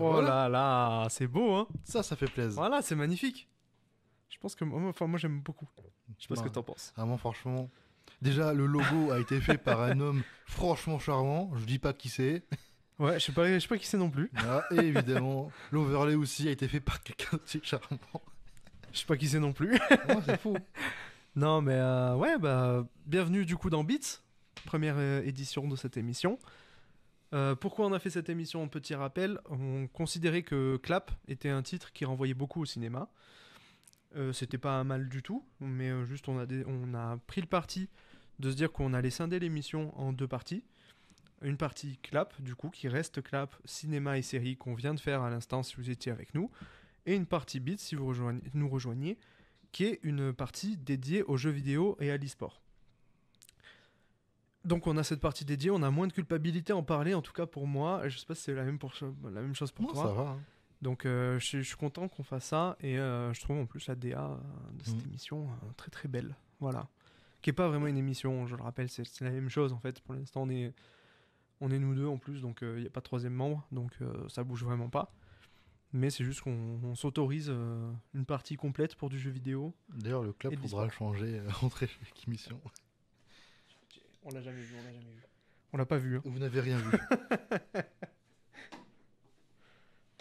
Oh Voilà. là là, c'est beau, hein. Ça fait plaisir. Voilà, c'est magnifique. Je pense que moi j'aime beaucoup. Je sais pas ce que Non, t'en penses. vraiment, franchement. Déjà, le logo a été fait par un homme franchement charmant. Je dis pas qui c'est. Ouais, je sais pas qui c'est non plus. Ah, et évidemment, l'overlay aussi a été fait par quelqu'un aussi charmant. Je sais pas qui c'est non plus. Non, c'est fou. Non, mais ouais, bah, bienvenue du coup dans Beats, première édition de cette émission. Pourquoi on a fait cette émission? Un petit rappel, on considérait que Clap était un titre qui renvoyait beaucoup au cinéma. C'était pas mal du tout, mais juste on a pris le parti de se dire qu'on allait scinder l'émission en deux parties. Une partie Clap, du coup, qui reste Clap, cinéma et série qu'on vient de faire à l'instant si vous étiez avec nous. Et une partie Beats si vous nous rejoignez, qui est une partie dédiée aux jeux vidéo et à l'e-sport. Donc on a cette partie dédiée, on a moins de culpabilité à en parler, en tout cas pour moi. Je sais pas si c'est la même chose pour Non, toi. ça va. Hein. Donc je suis content qu'on fasse ça et je trouve en plus la DA de cette émission très très belle. Voilà. Qui est pas vraiment une émission, je le rappelle, c'est la même chose en fait. Pour l'instant on est nous deux en plus, donc il n'y a pas de troisième membre, donc ça bouge vraiment pas. Mais c'est juste qu'on s'autorise une partie complète pour du jeu vidéo. D'ailleurs, le club Et de faudra le l'e-sport. changer entre chaque émission. On l'a jamais vu, on l'a jamais vu. On l'a pas vu. Hein. Vous n'avez rien vu.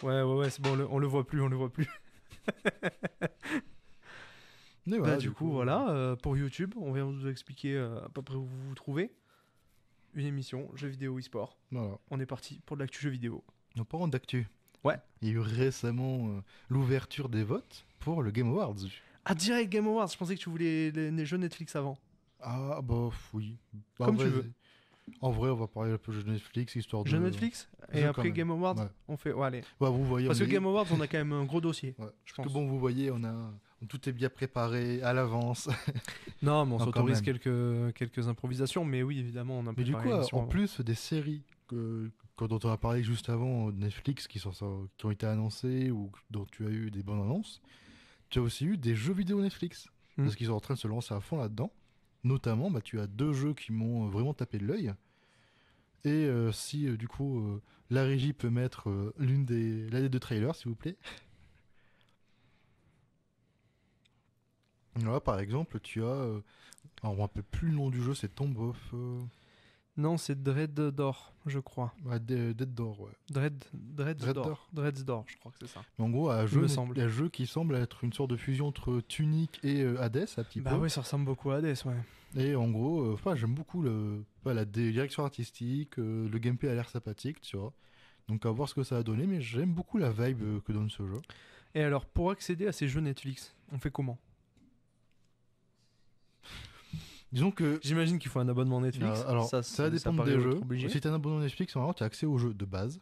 Ouais, c'est bon, on le voit plus, on le voit plus. Mais Bah, voilà, du coup, voilà, pour YouTube, on vient vous expliquer à peu près où vous vous trouvez. Une émission, jeux vidéo e-sport. Voilà. On est parti pour de l'actu jeux vidéo. En parlant d'actu. Ouais. Il y a eu récemment l'ouverture des votes pour le Game Awards. Ah, direct Game Awards, je pensais que tu voulais les jeux Netflix avant. Ah, bah oui. Bah, Comme tu vas-y. veux. En vrai, on va parler un peu de Netflix, histoire de... Jeux Netflix et jeux quand après même. Game Awards, Ouais. on fait. Ouais, allez. Bah, vous voyez, Parce on que est- Game Awards, on a quand même un gros dossier. Ouais. Je Parce pense. que bon, vous voyez, tout est bien préparé à l'avance. Non, mais on Non, s'autorise quand quelques improvisations, mais oui, évidemment, on a Mais du préparé coup, l'émission en avant. plus des séries dont on a parlé juste avant, de Netflix, qui ont été annoncées ou dont tu as eu des bonnes annonces, tu as aussi eu des jeux vidéo Netflix. Parce qu'ils sont en train de se lancer à fond là-dedans. Notamment, bah, tu as deux jeux qui m'ont vraiment tapé de l'œil. Et si, du coup, la régie peut mettre l'un des deux trailers, s'il vous plaît. Là, par exemple, tu as... alors, on ne me rappelle plus le nom du jeu, c'est Tomb of... Non, c'est Dread d'or, je crois. ouais, Dead Door, ouais. Dread's d'or. Dread's d'or, je crois que c'est ça. Mais en gros, un Il me semble. jeu qui semble être une sorte de fusion entre Tunic et Hades, un petit Bah peu. oui, ça ressemble beaucoup à Hades, ouais. Et en gros, j'aime beaucoup la direction artistique, le gameplay a l'air sympathique, tu vois. Donc à voir ce que ça a donné, mais j'aime beaucoup la vibe que donne ce jeu. Et alors, pour accéder à ces jeux Netflix, on fait comment? Disons que J'imagine qu'il faut un abonnement Netflix. alors, ça va dépendre paraît des être jeux. obligé. Si tu as un abonnement Netflix, normalement, tu as accès au jeu de base,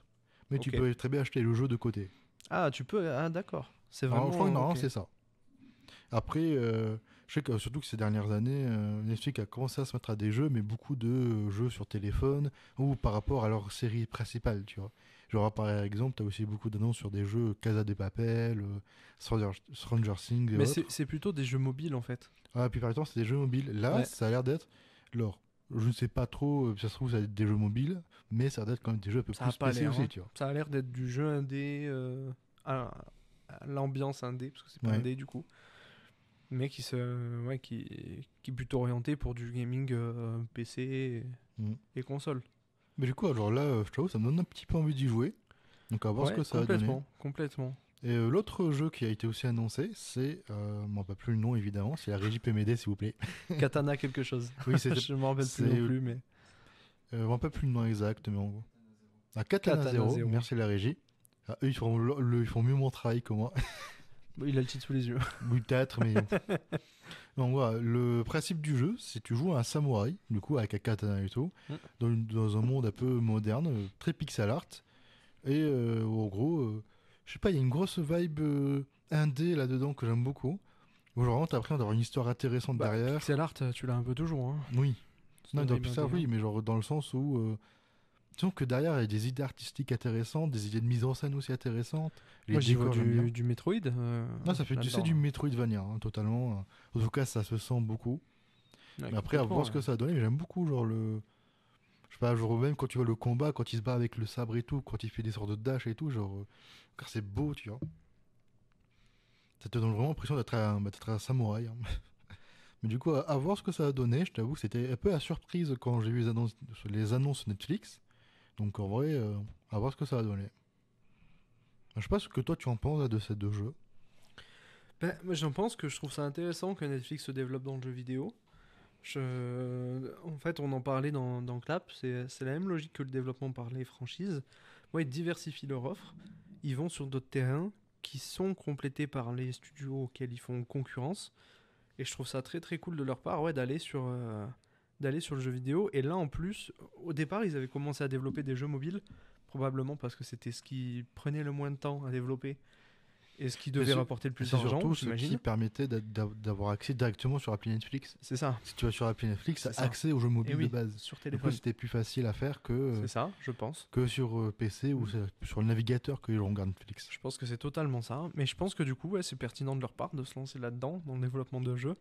mais tu Ok. peux très bien acheter le jeu de côté. Ah, tu peux. Ah, d'accord. C'est Alors, vraiment. je crois que normalement, ok. c'est ça. Après, je sais que surtout que ces dernières années, Netflix a commencé à se mettre à des jeux, mais beaucoup de jeux sur téléphone ou par rapport à leur série principale, tu vois. Genre, par exemple, tu as aussi beaucoup d'annonces sur des jeux Casa de Papel, Stranger Things et Mais autres. c'est plutôt des jeux mobiles en fait. Ah, puis par exemple, c'est des jeux mobiles. Là, Ouais. ça a l'air d'être. Alors, je ne sais pas trop, ça se trouve, ça va être des jeux mobiles, mais ça a l'air d'être quand même des jeux un peu Ça a plus pas PC l'air. aussi, Hein. tu vois. Ça a l'air d'être du jeu indé. À l'ambiance indé, parce que c'est pas Ouais. indé du coup. Mais qui est plutôt orienté pour du gaming PC Mm. et console. Mais du coup, alors là, je t'avoue, ça me donne un petit peu envie d'y jouer. Donc, à voir ce Ouais, que ça va donner. complètement. Et l'autre jeu qui a été aussi annoncé, c'est, moi pas plus le nom évidemment, c'est la régie peut m'aider s'il vous plaît. Katana quelque chose. Oui, c'est, Je me rappelle plus c'est- non plus, mais. moi pas plus le nom exact, mais en gros. Ah, Katana Katana 0, Zero. merci la régie. Ah, eux, ils font mieux mon travail que moi. Bon, il a le titre sous les yeux. Oui, peut-être, mais. Donc voilà, le principe du jeu, c'est que tu joues à un samouraï, du coup, avec un katana et tout, Mm. dans un monde un peu moderne, très pixel art. Et en gros, je sais pas, il y a une grosse vibe indé là-dedans que j'aime beaucoup. Où genre, vraiment, t'as l'impression d'avoir une histoire intéressante Bah, derrière. Pixel art, tu l'as un peu toujours. Hein. Oui. C'est Non, une dans vibe Pixar, indé, oui, hein. mais genre dans le sens où. Disons que derrière, il y a des idées artistiques intéressantes, des idées de mise en scène aussi intéressantes. Les Moi, j'y vois décors, j'aime bien. du Metroid. Non, ça fait là-dedans. du Metroidvania, hein, totalement. En tout cas, ça se sent beaucoup. Ouais, Mais après, à complètement, voir ce que ouais. ça a donné, mais j'aime beaucoup genre le Je sais pas, genre même quand tu vois le combat, quand il se bat avec le sabre et tout, quand il fait des sortes de dash et tout, genre, car c'est beau, tu vois. Ça te donne vraiment l'impression d'être un samouraï, hein. Mais du coup, à voir ce que ça a donné, je t'avoue que c'était un peu la surprise quand j'ai vu les annonces Netflix. Donc en vrai, à voir ce que ça a donné. Je sais pas ce que toi tu en penses de ces deux jeux. Ben, moi, j'en pense que je trouve ça intéressant que Netflix se développe dans le jeu vidéo. En fait, on en parlait dans Clap, c'est la même logique que le développement par les franchises. Ouais, ils diversifient leur offre, ils vont sur d'autres terrains qui sont complétés par les studios auxquels ils font concurrence. Et je trouve ça très très cool de leur part, ouais, d'aller sur le jeu vidéo. Et là, en plus, au départ, ils avaient commencé à développer des jeux mobiles, probablement parce que c'était ce qui prenait le moins de temps à développer et ce qui Mais devait rapporter le plus c'est d'argent, surtout ce qui j'imagine. permettait d'avoir accès directement sur l'appli Netflix. C'est ça, Si tu vas sur l'appli Netflix, c'est tu as ça. accès aux jeux Et mobiles de oui, base. sur Du coup, téléphone. c'était plus facile à faire C'est ça, je pense. que sur PC ou Mm. sur le navigateur que l'on regarde Netflix. Je pense que c'est totalement ça. Mais je pense que du coup, ouais, c'est pertinent de leur part de se lancer là-dedans, dans le développement de jeux.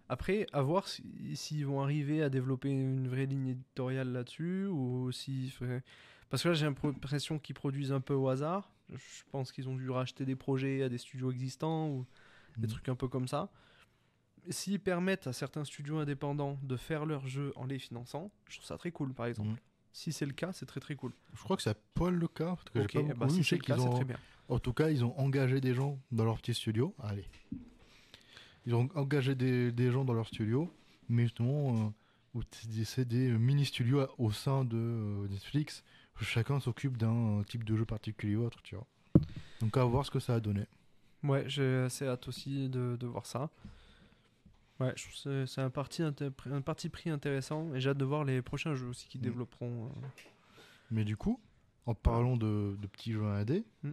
Après, à voir s'ils vont arriver à développer une vraie ligne éditoriale là-dessus ou s'ils feraient... Parce que là, j'ai l'impression qu'ils produisent un peu au hasard. Je pense qu'ils ont dû racheter des projets à des studios existants ou des Mm. trucs un peu comme ça. S'ils permettent à certains studios indépendants de faire leurs jeux en les finançant, je trouve ça très cool, par exemple. Mm. Si c'est le cas, c'est très très cool. Je crois que c'est pas le cas, parce que j'ai Ok, pas beaucoup bah vu. si Je c'est sais le cas, qu'ils c'est ont, très bien. en tout cas, ils ont engagé des gens dans leur petit studio. Allez. Ils ont engagé des gens dans leur studio, mais justement, c'est des mini-studios au sein de Netflix. Chacun s'occupe d'un type de jeu particulier ou autre, tu vois. Donc à voir ce que ça a donné. Ouais, j'ai assez hâte aussi de voir ça. Ouais, je trouve que un parti pris intéressant et j'ai hâte de voir les prochains jeux aussi qu'ils Mm. développeront. Mais du coup, en Voilà. parlant de petits jeux indés, Mm.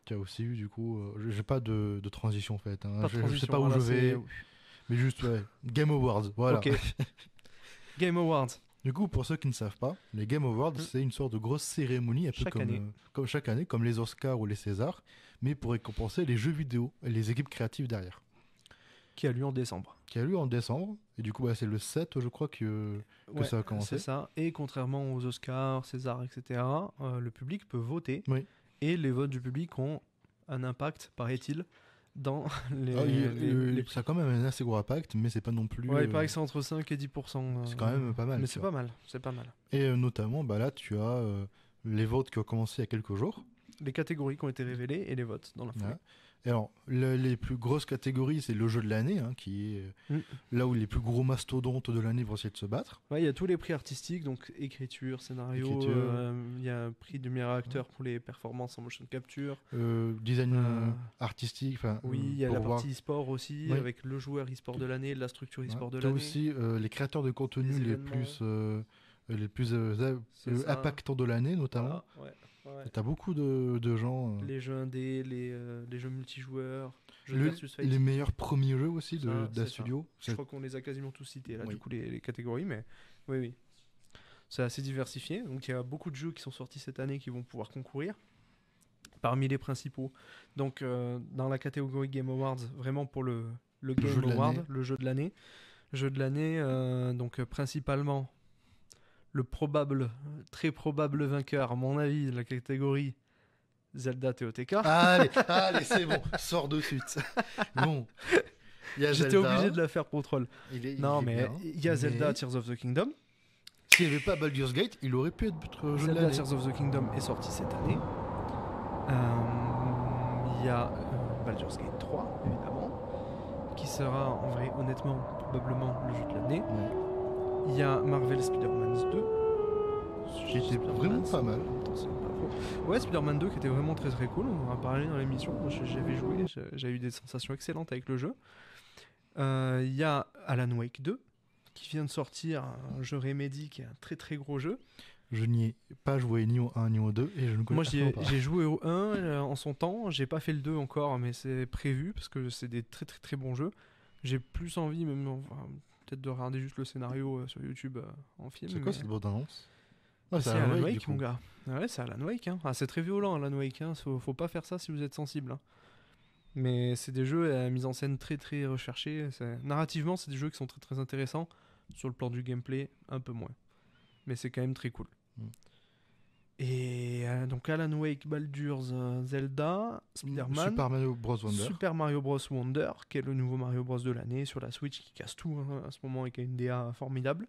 tu as aussi eu du coup, j'ai pas de transition faite, hein. Pas de Je sais transition, pas où voilà, je vais, mais juste ouais, Game Awards, voilà. Ok, Game Awards, Du coup, pour ceux qui ne savent pas, les Game Awards, Mm. c'est une sorte de grosse cérémonie, un peu chaque année. comme chaque année, comme les Oscars ou les Césars, mais pour récompenser les jeux vidéo et les équipes créatives derrière. Qui a lieu en décembre. Qui a lieu en décembre, et du coup, bah, c'est le 7, je crois, que Ouais, ça a c'est commencé. ça. Et contrairement aux Oscars, César, etc., le public peut voter. Oui. Et les votes du public ont un impact, paraît-il, dans Ah, les ça a prix. quand même un assez gros impact, mais c'est pas non plus. Ouais, il paraît que c'est entre 5 et 10%. C'est quand même pas mal. Mais Tu c'est vois. pas mal, c'est pas mal. Et notamment, bah là, tu as les votes qui ont commencé il y a quelques jours. Les catégories qui ont été révélées et les votes dans la foulée. Ouais. Et alors, les plus grosses catégories, c'est le jeu de l'année, hein, qui est Mm. là où les plus gros mastodontes de l'année vont essayer de se battre. Ouais, il y a tous les prix artistiques, donc écriture, scénario, Écriture, il y a un prix du meilleur acteur pour les performances en motion capture. design Euh, artistique, enfin, Oui, il y a pour la voir. partie e-sport aussi, Oui. avec le joueur e-sport de l'année, la structure e-sport de Tu as l'année. aussi les créateurs de contenu Les les événements. plus C'est ça. impactants de l'année, notamment. Voilà, ouais, ouais. Tu as beaucoup de gens. Les jeux indés, les jeux multijoueurs, jeux Le- versus fight. les meilleurs premiers jeux aussi Ça, d'un c'est ça. studio. Je crois qu'on les a quasiment tous cités là, Oui. du coup, les catégories, mais oui, oui. C'est assez diversifié, donc il y a beaucoup de jeux qui sont sortis cette année qui vont pouvoir concourir. Parmi les principaux, donc dans la catégorie Game Awards, vraiment pour le Game jeu de Award, l'année. le jeu de l'année. Jeu de l'année, donc principalement le très probable vainqueur, à mon avis, de la catégorie Zelda TOTK. Allez, allez, c'est bon, sors de suite. Bon, il y a J'étais Zelda. obligé de la faire pour troll. Il Non, est mais bien, il y a Zelda mais Tears of the Kingdom. s'il n'y avait pas Baldur's Gate, il aurait pu être jeu de Zelda l'année. Tears of the Kingdom est sorti cette année. Il y a Baldur's Gate 3, évidemment, qui sera en vrai, honnêtement, probablement le jeu de l'année. Ouais. Il y a Marvel Spider-Man 2. Qui était Spider-Man, vraiment c'est- pas mal. en même temps, c'est pas faux. Ouais, Spider-Man 2 qui était vraiment très très cool. On en a parlé dans l'émission. Moi, j'avais joué, j'ai eu des sensations excellentes avec le jeu. Il y a Alan Wake 2 qui vient de sortir, un jeu Remedy qui est un très très gros jeu. Je n'y ai pas joué ni au 1 ni au 2 et je ne connais Moi absolument pas. j'ai joué au 1 en son temps, j'ai pas fait le 2 encore, mais c'est prévu parce que c'est des très très très bons jeux. J'ai plus envie, même enfin, peut-être de regarder juste le scénario sur YouTube en film. C'est quoi mais- cette bande annonce C'est Alan Wake, du coup. mon gars. Ouais, c'est Alan Wake. Hein. Ah, c'est très violent, Alan Wake. Hein. Faut pas faire ça si vous êtes sensible. Hein. Mais c'est des jeux à mise en scène très très recherchée. Narrativement, c'est des jeux qui sont très très intéressants. Sur le plan du gameplay, un peu moins. mais c'est quand même très cool. Mm. Et donc Alan Wake, Baldur's, Zelda, Spider-Man, Super Mario Bros. Wonder. Super Mario Bros. Wonder, qui est le nouveau Mario Bros. De l'année sur la Switch, qui casse tout à ce moment et qui a une DA formidable.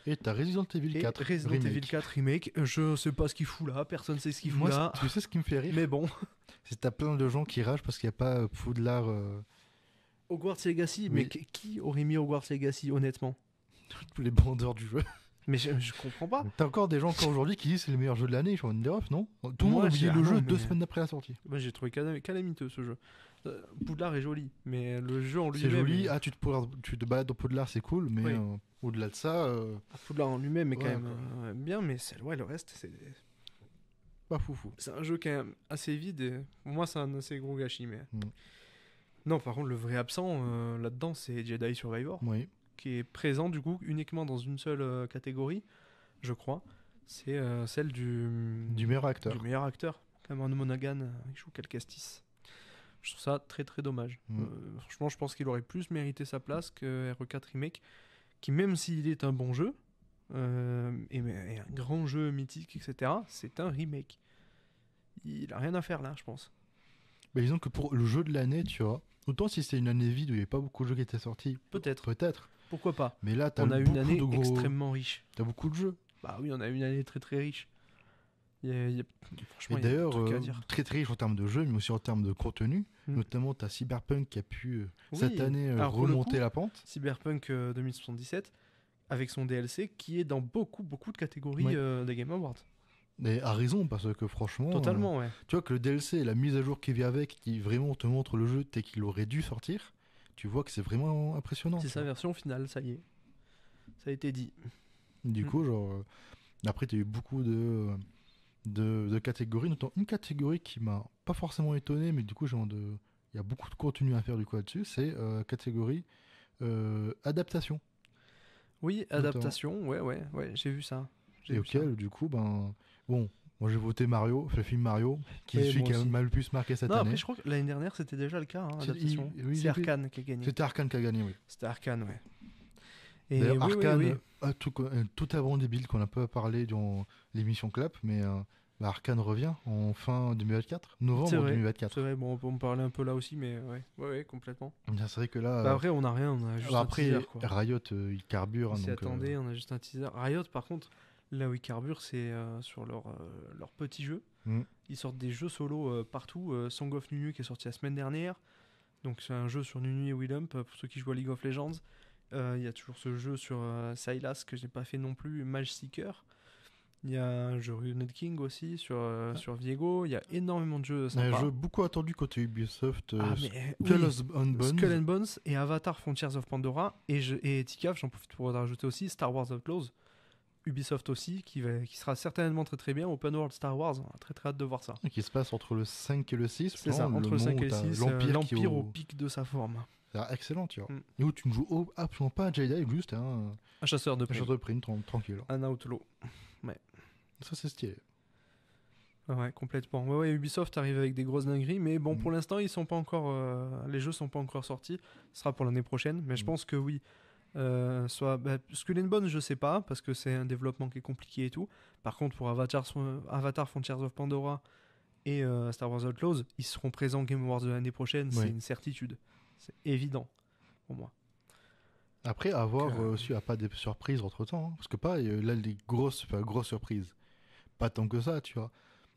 Et t'as Resident Evil 4. Et Resident remake. Evil 4 Remake, je sais pas ce qu'il fout là, personne sait ce qu'il fout Moi, là, tu sais ce qui me fait rire, mais bon. c'est que t'as plein de gens qui ragent parce qu'il n'y a pas Poudlard. Hogwarts Legacy, Oui. mais qui aurait mis Hogwarts Legacy, honnêtement? Tous les bandeurs du jeu. Mais je comprends pas. T'as encore des gens encore aujourd'hui qui disent que c'est le meilleur jeu de l'année. Je suis en mode off, non? Tout le Moi, monde a je oublié dis, le ah jeu non, 2 mais- semaines après la sortie. Moi j'ai trouvé calamiteux ce jeu. Poudlard est joli, mais le jeu en C'est lui-même. joli. Ah, tu te balades dans Poudlard, c'est cool, mais Oui. au-delà de ça, Poudlard en lui-même est quand Ouais, même bien, mais le reste, pas foufou. c'est un jeu quand même assez vide. Et pour moi, c'est un assez gros gâchis. Mais... Mm. Non, par contre, le vrai absent là-dedans, c'est Jedi Survivor, Oui. qui est présent du coup uniquement dans une seule catégorie, je crois. C'est celle Du meilleur acteur. du meilleur acteur. Cameron Monaghan, il joue Cal Kestis. Je trouve ça très très dommage. Mm. Franchement, je pense qu'il aurait plus mérité sa place que RE4 Remake, qui même s'il est un bon jeu, et un grand jeu mythique, etc., c'est un remake. Il a rien à faire là, je pense. Mais disons que pour le jeu de l'année, tu vois, autant si c'était une année vide où il n'y avait pas beaucoup de jeux qui étaient sortis, Peut-être. peut-être. Pourquoi pas? Mais là, t'as On a eu beaucoup une année de gros... extrêmement riche. T'as beaucoup de jeux. Bah oui, on a eu une année très très riche. Franchement, Et il y a d'ailleurs, des trucs à dire. très très riche en termes de jeux, mais aussi en termes de contenu. Mm. Notamment, t'as Cyberpunk qui a pu, Oui, cette année, alors, pour le remonter coup, la pente. Cyberpunk 2077, avec son DLC, qui est dans beaucoup de catégories Ouais. des Game Awards. Et à raison, parce que franchement, Totalement, ouais. tu vois que le DLC et la mise à jour qui vient avec, qui vraiment te montre le jeu tel qu'il aurait dû sortir, tu vois que c'est vraiment impressionnant. C'est tu sa vois. version finale, ça y est. Ça a été dit. Du Mm. coup, genre, après, tu as eu beaucoup de catégories, notamment une catégorie qui m'a pas forcément étonné, mais du coup, il y a beaucoup de contenu à faire du coup là-dessus, c'est catégorie adaptation. Oui, Notamment. adaptation, ouais, j'ai vu ça. J'ai Et vu ça. auquel, du coup, bon, moi j'ai voté Mario, le film Mario, qui Oui, est celui moi qui aussi. m'a le plus marqué cette Non, année. après, je crois que l'année dernière, c'était déjà le cas, hein, C'est- adaptation. oui, C'est j'ai Arkane qui a gagné. C'était Arkane qui a gagné, oui. C'était Arkane, ouais. Et D'ailleurs, oui, Arkane, oui. tout avant des builds qu'on a pas parlé dans l'émission Clap, mais Arkane revient en fin 2024, C'est novembre vrai. 2024. C'est vrai, bon, on peut en parler un peu là aussi, mais ouais, complètement. C'est vrai que là, Bah après, on n'a rien, on a juste un après teaser, quoi. Riot, il carbure. On s'y donc, attendait, on a juste un teaser. Riot, par contre, là où ils carburent, c'est sur leur petit jeu. Mm. Ils sortent des jeux solo partout. Song of Nunu qui est sorti la semaine dernière. Donc c'est un jeu sur Nunu et Willump pour ceux qui jouent à League of Legends. Il y a toujours ce jeu sur Sylas que j'ai pas fait non plus, Mage Seeker. Il y a un jeu Ruined King aussi sur Viego. Il y a énormément de jeux un sympas. jeu beaucoup attendu côté Ubisoft. Ah, mais Skull oui. and Bones. Skull and Bones et Avatar Frontiers of Pandora. Et Ticaf, j'en profite pour rajouter aussi Star Wars Outlaws. Ubisoft aussi, qui sera certainement très très bien. Open World Star Wars, on a très très hâte de voir ça. Qui se passe entre le 5 et le 6. C'est ça, entre le 5 et le 6, l'Empire au au pic de sa forme. C'est excellent, tu vois. Mm. Et où tu ne joues absolument pas un Jedi, juste un Un chasseur de prix, chasseur de prime tranquille. un outlaw. Ça, c'est stylé. Ouais, complètement. Ouais, Ubisoft arrive avec des grosses dingueries, mais bon, Mm. pour l'instant, ils sont pas encore, les jeux sont pas encore sortis. Ce sera pour l'année prochaine, mais je Mm. pense que oui. Skull and Bones, je sais pas, parce que c'est un développement qui est compliqué et tout. Par contre, pour Avatar Frontiers of Pandora et Star Wars Outlaws, ils seront présents Game Awards de l'année prochaine, c'est Oui. une certitude. C'est évident pour moi. Après, avoir Donc, aussi pas des surprises entre temps. Parce que pareil, là, les grosses surprises. Pas tant que ça, tu vois.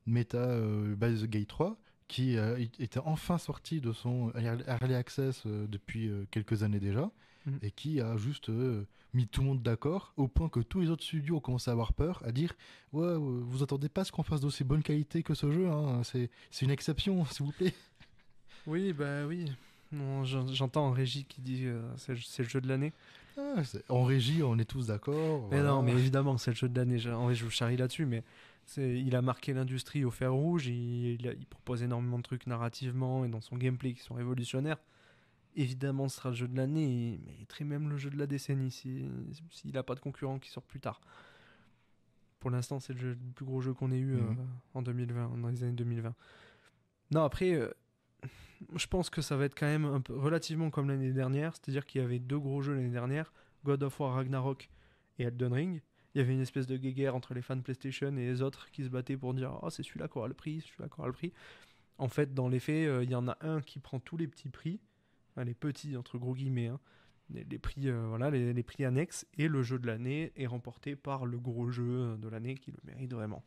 Mais t'as Baldur's Gate 3 qui était enfin sorti de son Early Access depuis quelques années déjà. Mhm. Et qui a juste mis tout le monde d'accord au point que tous les autres studios ont commencé à avoir peur, à dire ouais, vous attendez pas à ce qu'on fasse d'aussi bonne qualité que ce jeu, hein, c'est une exception, s'il vous plaît. Oui, bah oui. Non, j'entends en régie qui dit c'est le jeu de l'année. Ah, en régie, on est tous d'accord. Mais voilà. non, mais évidemment, c'est le jeu de l'année. En vrai, je vous charrie là-dessus, mais il a marqué l'industrie au fer rouge. Il propose énormément de trucs narrativement et dans son gameplay qui sont révolutionnaires. Évidemment, ce sera le jeu de l'année, mais très même le jeu de la décennie s'il n'a pas de concurrent qui sort plus tard. Pour l'instant, c'est le plus gros jeu qu'on ait eu en 2020, dans les années 2020. Non, après, je pense que ça va être quand même un peu, relativement comme l'année dernière, c'est-à-dire qu'il y avait deux gros jeux l'année dernière, God of War Ragnarok et Elden Ring, il y avait une espèce de guéguerre entre les fans PlayStation et les autres qui se battaient pour dire oh, c'est celui-là qui aura le prix, c'est celui-là qui aura le prix. En fait, dans les faits, il y en a un qui prend tous les petits prix, enfin, les petits entre gros guillemets, hein, les prix, voilà, les prix annexes, et le jeu de l'année est remporté par le gros jeu de l'année qui le mérite vraiment.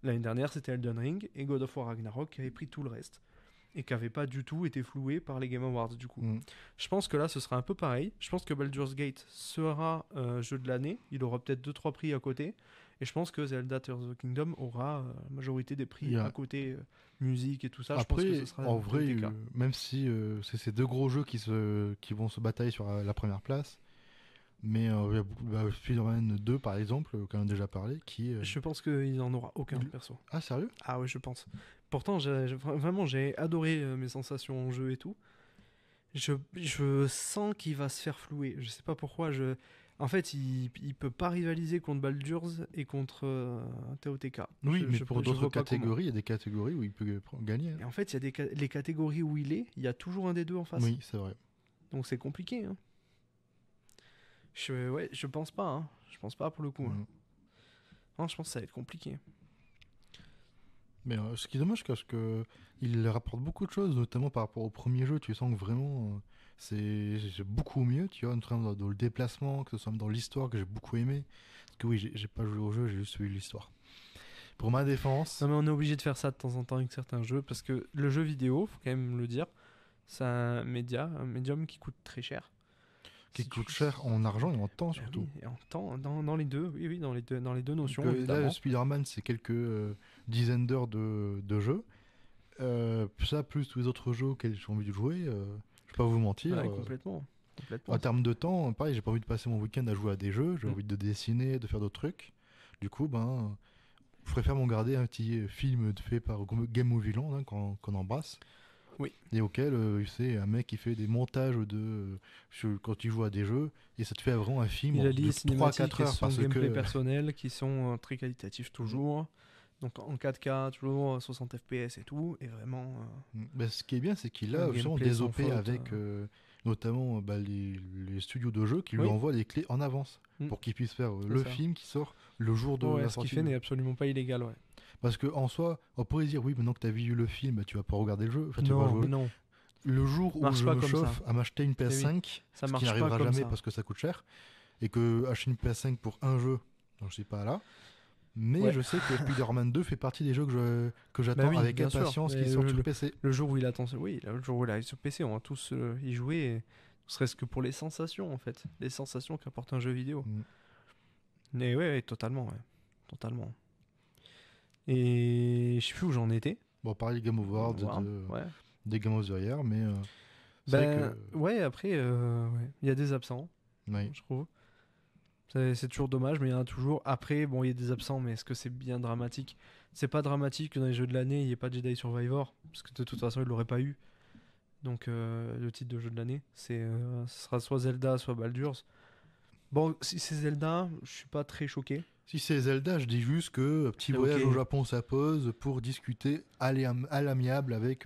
L'année dernière, c'était Elden Ring et God of War Ragnarok qui avait pris tout le reste et qui n'avait pas du tout été floué par les Game Awards du coup. Je pense que là, ce sera un peu pareil. Je pense que Baldur's Gate sera jeu de l'année. Il aura peut-être 2-3 prix à côté. Et je pense que Zelda Tears of the Kingdom aura la majorité des prix à côté, musique et tout ça. Après, je pense que ce sera en vrai, même si c'est ces deux gros jeux qui vont se batailler sur la première place, mais il y a beaucoup, Spider-Man 2 par exemple, qu'on a déjà parlé, qui... Je pense qu'il n'en aura aucun, perso. Ah, sérieux? Ah oui, je pense. Pourtant, vraiment, j'ai adoré mes sensations en jeu et tout. Je sens qu'il va se faire flouer. Je sais pas pourquoi. En fait, il peut pas rivaliser contre Baldur's et contre TOTK. Oui, mais pour d'autres catégories, il y a des catégories où il peut gagner. Et en fait, il y a les catégories où il y a toujours un des deux en face. Oui, c'est vrai. Donc c'est compliqué. Hein. Je pense pas. Hein. Je pense pas pour le coup. Hein. Non, je pense que ça va être compliqué. Mais ce qui est dommage, parce que il rapporte beaucoup de choses, notamment par rapport au premier jeu. Tu sens que vraiment c'est beaucoup mieux, tu vois, notamment dans le déplacement, que ce soit dans l'histoire que j'ai beaucoup aimé. Parce que oui, j'ai pas joué au jeu, j'ai juste suivi l'histoire. Pour ma défense. Non, mais on est obligé de faire ça de temps en temps avec certains jeux, parce que le jeu vidéo, faut quand même le dire, c'est un médium qui coûte très cher. Qui coûte cher en argent et en temps surtout. Oui, et en temps, dans les deux, oui, dans les deux notions. Là, Spider-Man, c'est quelques dizaines d'heures de jeu. Ça, plus tous les autres jeux auxquels j'ai envie de jouer, je vais pas vous mentir. Ouais, complètement. En termes de temps, pareil, j'ai pas envie de passer mon week-end à jouer à des jeux, j'ai envie de dessiner, de faire d'autres trucs. Du coup, je préfère m'en garder un petit film fait par Game Movie Land, hein, qu'on embrasse. Oui. Et auquel c'est un mec qui fait des montages quand il joue à des jeux, et ça te fait vraiment un film de 3-4 heures. Parce gameplay personnel qui sont très qualitatifs toujours. Donc en 4K, toujours 60 FPS et tout. Et vraiment. Ce qui est bien, c'est qu'il a justement des OP avec notamment les studios de jeux qui lui envoient les clés en avance pour qu'il puisse faire le film qui sort le jour de la sortie. Ce qu'il fait n'est absolument pas illégal, ouais. Parce qu'en soi, on pourrait dire, oui, maintenant que tu as vu le film, tu vas pas regarder le jeu. Enfin, non. Le jour où je me chauffe à m'acheter une PS5, ça ce qui n'arrivera jamais parce que ça coûte cher, et que acheter une PS5 pour un jeu, je sais pas là, mais je sais que Spider-Man 2 fait partie des jeux que j'attends avec impatience qui sortent sur PC. Le jour où il attend, le jour où il arrive sur PC, on va tous y jouer, ne serait-ce que pour les sensations en fait, les sensations qu'apporte un jeu vidéo. Mais ouais, totalement. Et je sais plus où j'en étais. Bon, pareil, Game Awards, des Game of the Year, mais ouais, après, il y a des absents, je trouve. C'est toujours dommage, mais il y en a toujours. Après, bon, il y a des absents, mais est-ce que c'est bien dramatique? C'est pas dramatique que dans les jeux de l'année, il n'y ait pas Jedi Survivor, parce que de toute façon, il l'aurait pas eu. Donc, le titre de jeu de l'année, ce sera soit Zelda, soit Baldur's. Bon, si c'est Zelda, je suis pas très choqué. Si c'est Zelda, je dis juste que petit voyage au Japon, ça pose pour discuter à l'amiable avec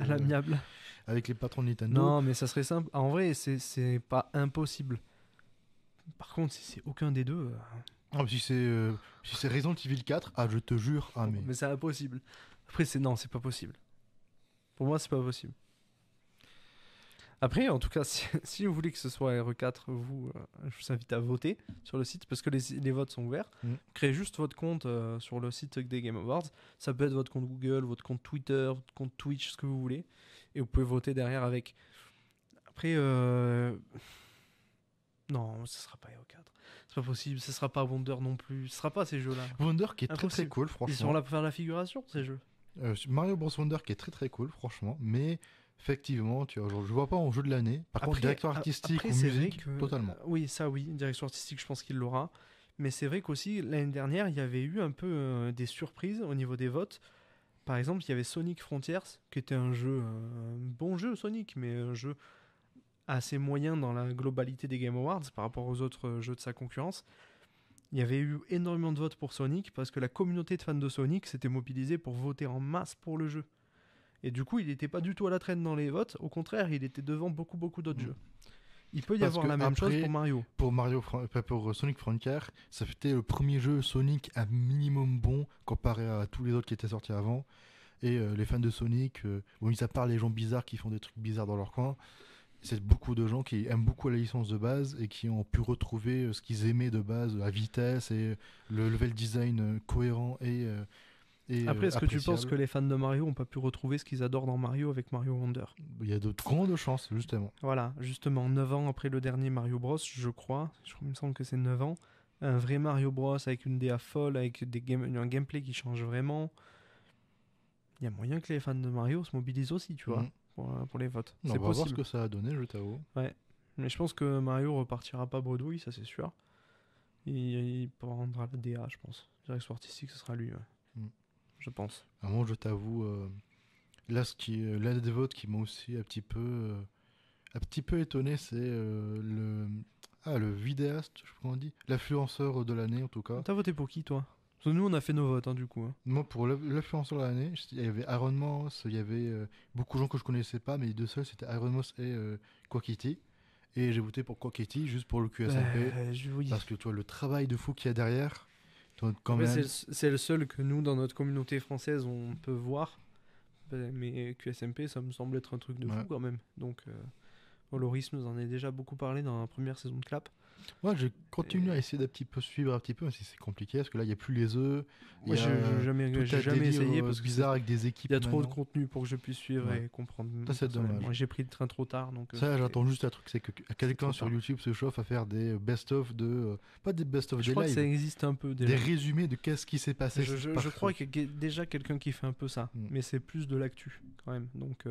les patrons de Nintendo. Non, mais ça serait simple. En vrai, c'est pas impossible. Par contre, si c'est aucun des deux... si c'est Resident Evil 4, je te jure... mais c'est impossible. Après, c'est pas possible. Pour moi, c'est pas possible. Après, en tout cas, si vous voulez que ce soit RE4, je vous invite à voter sur le site parce que les votes sont ouverts. Créez juste votre compte sur le site des Game Awards. Ça peut être votre compte Google, votre compte Twitter, votre compte Twitch, ce que vous voulez. Et vous pouvez voter derrière avec. Après, non, ce sera pas RE4. C'est pas possible. Ce sera pas Wonder non plus. Ce sera pas ces jeux-là. Wonder qui est très très cool, franchement. Ils sont là pour faire la figuration, ces jeux. Mario Bros Wonder qui est très très cool, franchement. Mais effectivement, je vois pas en jeu de l'année. Par contre, direction artistique ou musique, totalement. Oui, direction artistique, je pense qu'il l'aura. Mais c'est vrai qu'aussi, l'année dernière, il y avait eu un peu des surprises au niveau des votes. Par exemple, il y avait Sonic Frontiers, qui était un bon jeu Sonic, mais un jeu assez moyen dans la globalité des Game Awards par rapport aux autres jeux de sa concurrence. Il y avait eu énormément de votes pour Sonic parce que la communauté de fans de Sonic s'était mobilisée pour voter en masse pour le jeu. Et du coup, il n'était pas du tout à la traîne dans les votes. Au contraire, il était devant beaucoup d'autres jeux. Il peut y Parce avoir que la même chose après, pour Mario. Pour Sonic Frontier, ça c'était le premier jeu Sonic un minimum bon comparé à tous les autres qui étaient sortis avant. Et les fans de Sonic, bon, mis à part les gens bizarres qui font des trucs bizarres dans leur coin, c'est beaucoup de gens qui aiment beaucoup la licence de base et qui ont pu retrouver ce qu'ils aimaient de base, la vitesse et le level design cohérent et Après, est-ce que tu penses appréciable. que les fans de Mario ont pas pu retrouver ce qu'ils adorent dans Mario avec Mario Wonder? Il y a de grandes chances, justement. Voilà, justement, 9 ans après le dernier Mario Bros, je crois, il me semble que c'est 9 ans, un vrai Mario Bros avec une DA folle, avec un gameplay qui change vraiment. Il y a moyen que les fans de Mario se mobilisent aussi, tu vois, Mhm. pour les votes. On C'est va voir ce possible. que ça a donné, je t'avoue. Ouais. Mais je pense que Mario repartira pas bredouille, ça c'est sûr. Il prendra la DA, je pense. Direction artistique, ce sera lui, ouais. Mm. Je pense. Moi, je t'avoue, là, l'un des votes qui m'a aussi un petit peu étonné, c'est le vidéaste, je sais pas comment on dit, l'influenceur de l'année en tout cas. T'as voté pour qui, toi? Parce que nous, on a fait nos votes, hein, du coup. Hein. Moi, pour l'influenceur de l'année, il y avait Iron Mouse, il y avait beaucoup de gens que je connaissais pas, mais les deux seuls, c'était Iron Mouse et Quackity. Et j'ai voté pour Quackity juste pour le QSMP, Oui. parce que tu vois le travail de fou qu'il y a derrière, quand Ouais, même. c'est le seul que nous, dans notre communauté française, on peut voir. Mais QSMP, ça me semble être un truc de fou Ouais. quand même. Donc, Oloris nous en a déjà beaucoup parlé dans la première saison de Clap. Moi, j'ai continué à essayer d'un petit peu suivre un petit peu, même si c'est compliqué, parce que là, il n'y a plus les œufs. Moi, Il y a tout j'ai un jamais délire, essayé parce que bizarre avec des équipes. il y a trop de maintenant. contenu pour que je puisse suivre Ouais. et comprendre. Ça, c'est personnellement. dommage. J'ai pris le train trop tard. Donc, Ça, j'attends juste un truc, c'est que quelqu'un trop sur tard. YouTube se chauffe à faire des best-of de... pas des best-of, Je des crois que ça lives, existe un peu des déjà. résumés de qu'est-ce qui s'est passé. Je crois qu'il y a déjà quelqu'un qui fait un peu ça, Mm. mais c'est plus de l'actu quand même. Donc,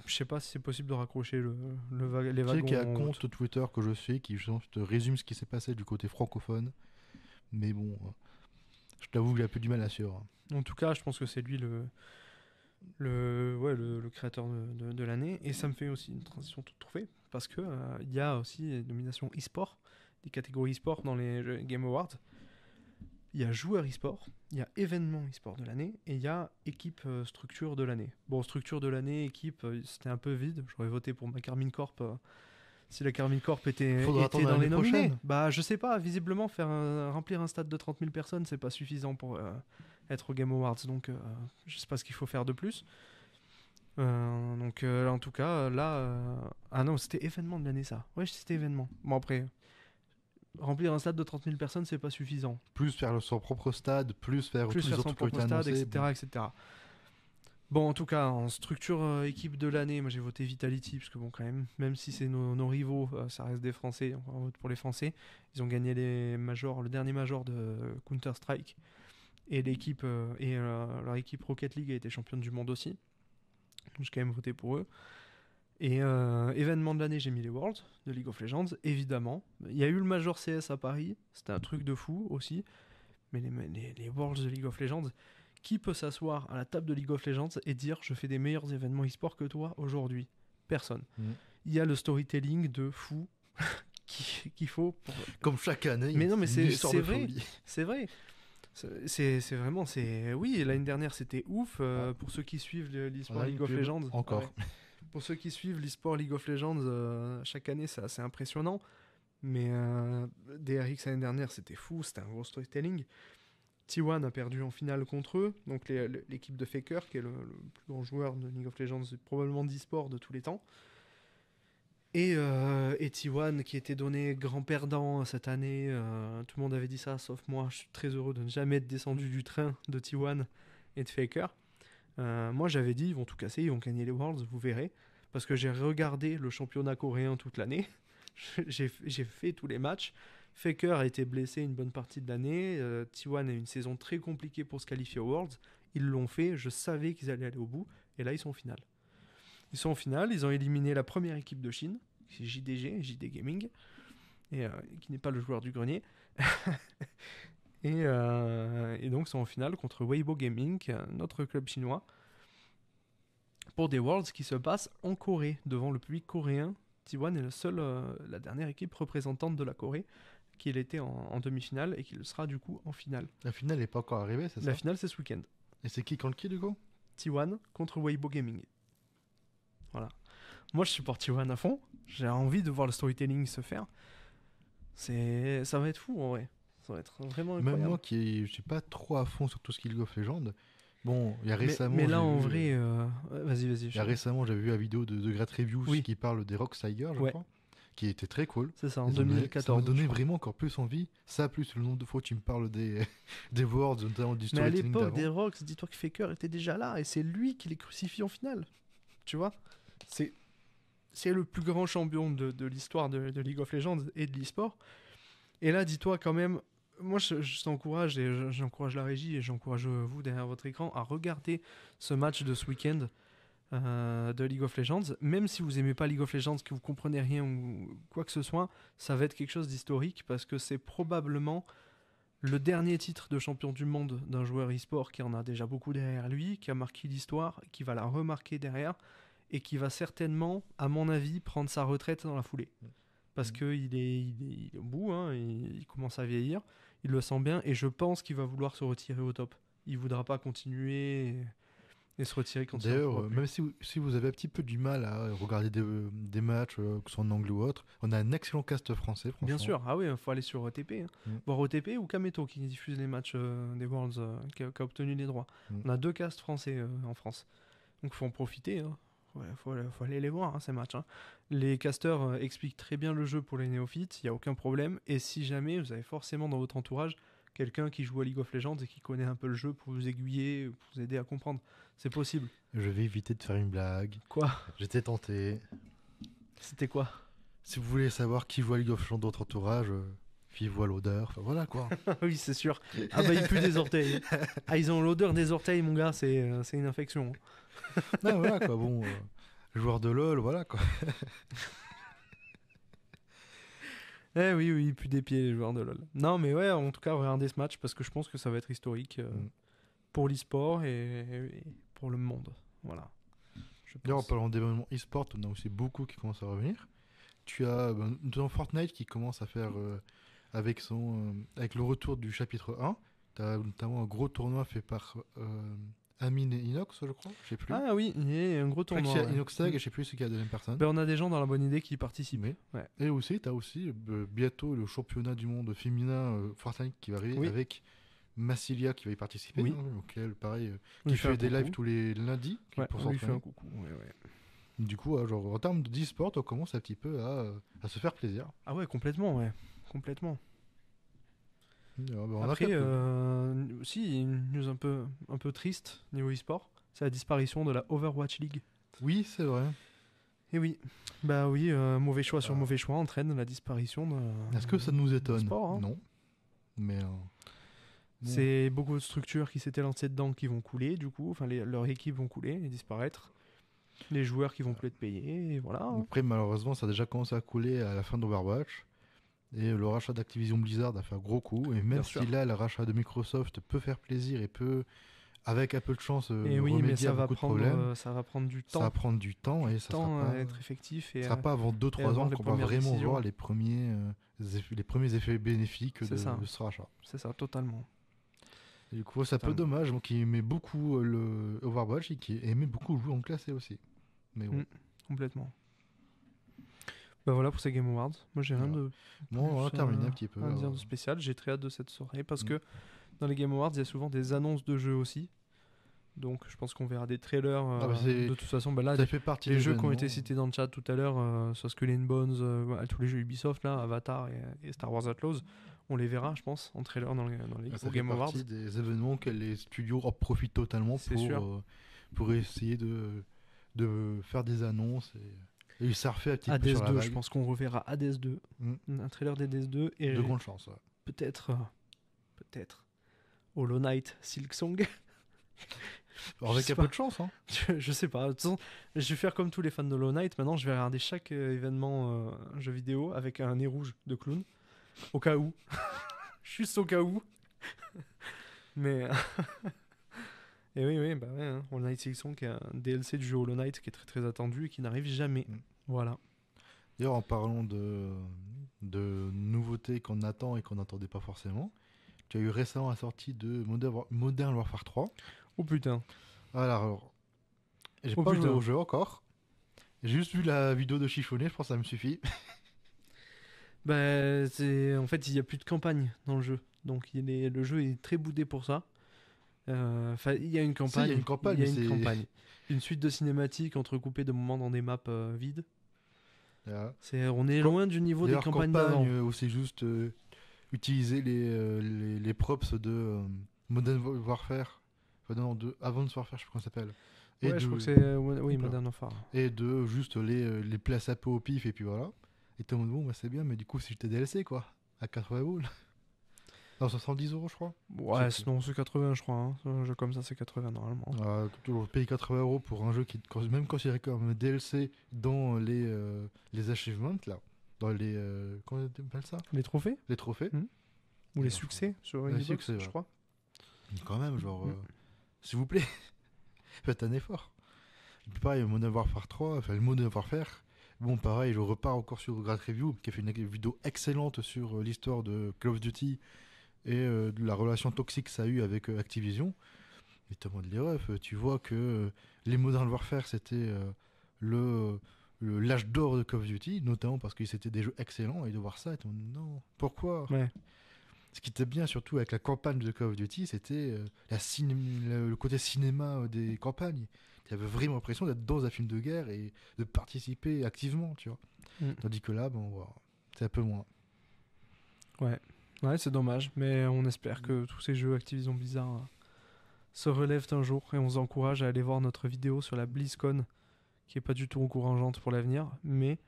je sais pas si c'est possible de raccrocher les Tu sais wagons. qu'il y a un en route. compte Twitter que je suis qui justement te résume ce qui s'est passé du côté francophone. Mais bon, je t'avoue que j'ai un peu du mal à suivre. En tout cas, je pense que c'est lui le créateur de l'année. Et ça me fait aussi une transition toute trouvée parce que il y a aussi une nomination e-sport, des catégories e-sport dans les Game Awards. Il y a joueur e-sport, il y a événement e-sport de l'année et il y a équipe structure de l'année. Bon, structure de l'année, équipe, c'était un peu vide. J'aurais voté pour ma Carmine Corp si la Carmine Corp était Faudra attendre dans les l'année nominés. prochaine. Bah, je sais pas, visiblement, remplir un stade de 30 000 personnes, c'est pas suffisant pour être au Game Awards. Donc, je sais pas ce qu'il faut faire de plus. En tout cas, là. Ah non, c'était événement de l'année, ça. Ouais, c'était événement. Bon, après. Remplir un stade de 30 000 personnes, c'est pas suffisant. Plus faire son propre stade, plus faire Plus tous les faire autres son trucs qui ont propre été stade, annoncés. etc., Bon. etc. Bon, en tout cas, en structure équipe de l'année, moi j'ai voté Vitality, parce que bon, quand même si c'est nos rivaux, ça reste des Français, on vote pour les Français. Ils ont gagné les majors, le dernier major de Counter-Strike. Et leur équipe Rocket League a été championne du monde aussi. Donc j'ai quand même voté pour eux. Et événement de l'année, j'ai mis les Worlds de League of Legends, évidemment. Il y a eu le Major CS à Paris, c'était un truc de fou aussi. Mais les Worlds de League of Legends, qui peut s'asseoir à la table de League of Legends et dire je fais des meilleurs événements e-sport que toi aujourd'hui? Personne. Mm. Il y a le storytelling de fou qu'il faut. Comme chaque année. Mais non, mais une histoire de vrai. folie. C'est vrai. C'est vraiment. Oui, l'année dernière c'était ouf. Pour ceux qui suivent l'e-sport Ouais, League of pub, Legends. encore. Ouais. Pour ceux qui suivent l'e-sport League of Legends, chaque année c'est assez impressionnant. Mais DRX l'année dernière c'était fou, c'était un gros storytelling. T1 a perdu en finale contre eux, donc l'équipe de Faker, qui est le plus grand joueur de League of Legends, probablement d'e-sport de tous les temps. Et T1 qui était donné grand perdant cette année, tout le monde avait dit ça, sauf moi. Je suis très heureux de ne jamais être descendu du train de T1 et de Faker. Moi j'avais dit ils vont tout casser, ils vont gagner les Worlds, vous verrez. Parce que j'ai regardé le championnat coréen toute l'année. j'ai fait tous les matchs. Faker a été blessé une bonne partie de l'année. T1 a eu une saison très compliquée pour se qualifier aux Worlds. Ils l'ont fait, je savais qu'ils allaient aller au bout. Et là ils sont en finale. Ils sont en finale, ils ont éliminé la première équipe de Chine, c'est JD Gaming, et qui n'est pas le joueur du grenier. Et donc, ils sont en finale contre Weibo Gaming, notre club chinois, pour des Worlds qui se passent en Corée, devant le public coréen. T1 est la dernière équipe représentante de la Corée, qu'il était en demi-finale et qu'il sera du coup en finale. La finale n'est pas encore arrivée, c'est ça? La finale, c'est ce week-end. Et c'est qui contre qui du coup? T1 contre Weibo Gaming. Voilà. Moi, je supporte T1 à fond. J'ai envie de voir le storytelling se faire. Ça va être fou en vrai. Ça va être vraiment incroyable. Même moi je suis pas trop à fond sur tout ce qui est League of Legends. Bon, il y a récemment. Mais là, en vu, vrai, vas-y. Il y a récemment, j'avais vu la vidéo de Great Reviews qui parle des Rock Tiger, je crois, qui était très cool. C'est ça, en 2014. Ça m'a donné vraiment encore plus envie. Ça, plus le nombre de fois où tu me parles des Worlds, notamment du storytelling. Mais à l'époque des Rocks, dis-toi que Faker était déjà là et c'est lui qui les crucifie en finale. Tu vois, c'est le plus grand champion de l'histoire de League of Legends et de l'e-sport. Et là, dis-toi quand même, moi je t'encourage et j'encourage la régie et j'encourage vous derrière votre écran à regarder ce match de ce week-end de League of Legends. Même si vous aimez pas League of Legends, que vous comprenez rien ou quoi que ce soit, ça va être quelque chose d'historique parce que c'est probablement le dernier titre de champion du monde d'un joueur e-sport qui en a déjà beaucoup derrière lui, qui a marqué l'histoire, qui va la remarquer derrière et qui va certainement, à mon avis, prendre sa retraite dans la foulée. Parce qu'il est au bout, hein, il commence à vieillir, il le sent bien, et je pense qu'il va vouloir se retirer au top. Il ne voudra pas continuer et se retirer quand il D'ailleurs, même si vous avez un petit peu du mal à regarder des matchs, que ce soit en anglais ou autre, on a un excellent cast français, franchement. Bien sûr, ah oui, il faut aller sur OTP, voir OTP ou Kameto qui diffuse les matchs des Worlds, qui a obtenu les droits. On a 2 casts français en France, donc il faut en profiter, hein. Faut aller les voir, hein, ces matchs. Hein. Les casteurs expliquent très bien le jeu pour les néophytes, il n'y a aucun problème. Et si jamais vous avez forcément dans votre entourage quelqu'un qui joue à League of Legends et qui connaît un peu le jeu pour vous aiguiller, pour vous aider à comprendre, c'est possible. Je vais éviter de faire une blague. Quoi ? J'étais tenté. C'était quoi ? Si vous voulez savoir qui joue à League of Legends dans votre entourage, fiez-vous à l'odeur. Enfin, voilà quoi. Oui, c'est sûr. Ah bah, il pue des orteils. Ah, ils ont l'odeur des orteils, mon gars, c'est une infection. Non, voilà quoi, bon, joueur de LoL, voilà quoi. Eh oui, il pue des pieds les joueurs de LoL. Non, mais ouais, en tout cas, regardez ce match parce que je pense que ça va être historique pour l'e-sport et pour le monde. Voilà. D'ailleurs, en parlant d'événements e-sport, on a aussi beaucoup qui commencent à revenir. Tu as notamment Fortnite qui commence à faire, avec le retour du chapitre 1, tu as notamment un gros tournoi fait par Amine et Inox, je crois, je sais plus. Ah oui, il y a un gros tournoi. Il y a Inoxtag et je sais plus ce qu'il y a de deuxième personne. Ben, on a des gens dans la bonne idée qui participent. Ouais. Et aussi, tu as aussi bientôt le championnat du monde féminin Fortnite qui va arriver avec Massilia qui va y participer. Oui. Auquel, pareil, qui fait des lives tous les lundis. Pour lui fait un coucou. Ouais. Du coup, genre, en termes d'e-sport, on commence un petit peu à se faire plaisir. Ah ouais, complètement, Complètement. Après, aussi, il y a une news un peu triste niveau e-sport, c'est la disparition de la Overwatch League. Oui, c'est vrai. Et oui, bah oui, mauvais choix sur mauvais choix entraîne la disparition de. Est-ce que ça nous étonne ? Sport, hein. Non. Mais c'est beaucoup de structures qui s'étaient lancées dedans qui vont couler, du coup, enfin leurs équipes vont couler et disparaître. Les joueurs qui vont plus être payés, et voilà. Après, malheureusement, ça a déjà commencé à couler à la fin d'Overwatch. Et le rachat d'Activision Blizzard a fait un gros coup. Et même si là, le rachat de Microsoft peut faire plaisir et peut, avec un peu de chance, remédier à beaucoup de problèmes. Ça va prendre du temps. Ça va prendre du temps et ça sera pas être effectif. Ça sera pas avant 2-3 ans qu'on va vraiment voir les premiers effets bénéfiques de ce rachat. C'est ça, totalement. Et du coup, c'est un peu dommage. Donc, il aimait beaucoup le Overwatch et qui aimait beaucoup jouer en classé aussi. Mais bon. Complètement. Bah voilà pour ces Game Awards. Moi j'ai rien de. Bon, on va terminer un petit peu. Rien dire de spécial. J'ai très hâte de cette soirée parce que dans les Game Awards il y a souvent des annonces de jeux aussi. Donc je pense qu'on verra des trailers. De toute façon, bah là, ça fait partie les jeux qui ont été cités dans le chat tout à l'heure, soit Skull and Bones, tous les jeux Ubisoft là, Avatar et Star Wars Outlaws, on les verra, je pense, en trailer dans les Game Awards. C'est des événements que les studios en profitent totalement pour essayer de faire des annonces et ils s'arrêtent un petit peu sur la vague. Je pense qu'on reverra Hades 2, un trailer d'Hades 2 et de grandes chances. Peut-être Hollow Knight, Silksong. Avec un peu de chance, hein. Je sais pas. De toute façon, je vais faire comme tous les fans de Hollow Knight. Maintenant, je vais regarder chaque événement jeu vidéo avec un nez rouge de clown. Au cas où. Juste au cas où. Mais. Et oui, bah ouais. Hein. Hollow Knight Silksong, qui est un DLC du jeu Hollow Knight qui est très très attendu et qui n'arrive jamais. Voilà. D'ailleurs, en parlant de nouveautés qu'on attend et qu'on n'attendait pas forcément, tu as eu récemment la sortie de Modern Warfare 3. Oh putain. Alors, j'ai pas joué au jeu encore. J'ai juste vu la vidéo de chiffonner, je pense que ça me suffit. Bah, en fait, il n'y a plus de campagne dans le jeu. Donc, le jeu est très boudé pour ça. Enfin, il y a une Si, il y a campagne. une campagne, Il y a mais une c'est. campagne. Une suite de cinématiques entrecoupées de moments dans des maps vides. Voilà. On est Cam- loin du niveau des D'ailleurs, campagnes campagne d'avant. où c'est juste utiliser les props de Modern Warfare. Enfin, non, de Advanced Warfare, je sais pas comment ça s'appelle. Et Ouais, je crois que de, c'est. Oui, Oula. Modern Warfare. et de juste les placer un peu au pif, et puis voilà. Et t'es en mode, bon, bah, c'est bien, mais du coup, si j'étais DLC, quoi. À 80 boules. Non, 70 € je crois. Je sais Ouais, plus. sinon c'est 80, je crois. Hein. Un jeu comme ça, c'est 80 normalement. Toujours payer 80 € pour un jeu qui est même considéré comme DLC dans les achievements, là. Dans les. Comment on appelle ça? Les trophées Les trophées. ou les Et succès sur les Xbox, succès, je ouais. crois. Quand même, genre. Mm. S'il vous plaît, faites un effort. Et puis pareil, Modern Warfare 3, enfin le Modern Warfare. Bon, pareil, je repars encore sur Great Review, qui a fait une vidéo excellente sur l'histoire de Call of Duty et de la relation toxique que ça a eu avec Activision. Et t'as moins de les refs, tu vois que les Modern Warfare c'était le, l'âge d'or de Call of Duty, notamment parce que c'était des jeux excellents, et de voir ça, et t'es en mode, non, pourquoi? Ouais. Ce qui était bien surtout avec la campagne de Call of Duty, c'était le côté cinéma des campagnes. Tu avais vraiment l'impression d'être dans un film de guerre et de participer activement, tu vois. Mm. Tandis que là, bon, voilà, c'est un peu moins. Ouais. Ouais, c'est dommage, mais on espère que tous ces jeux Activision Blizzard se relèvent un jour et on vous encourage à aller voir notre vidéo sur la BlizzCon qui est pas du tout encourageante pour l'avenir, mais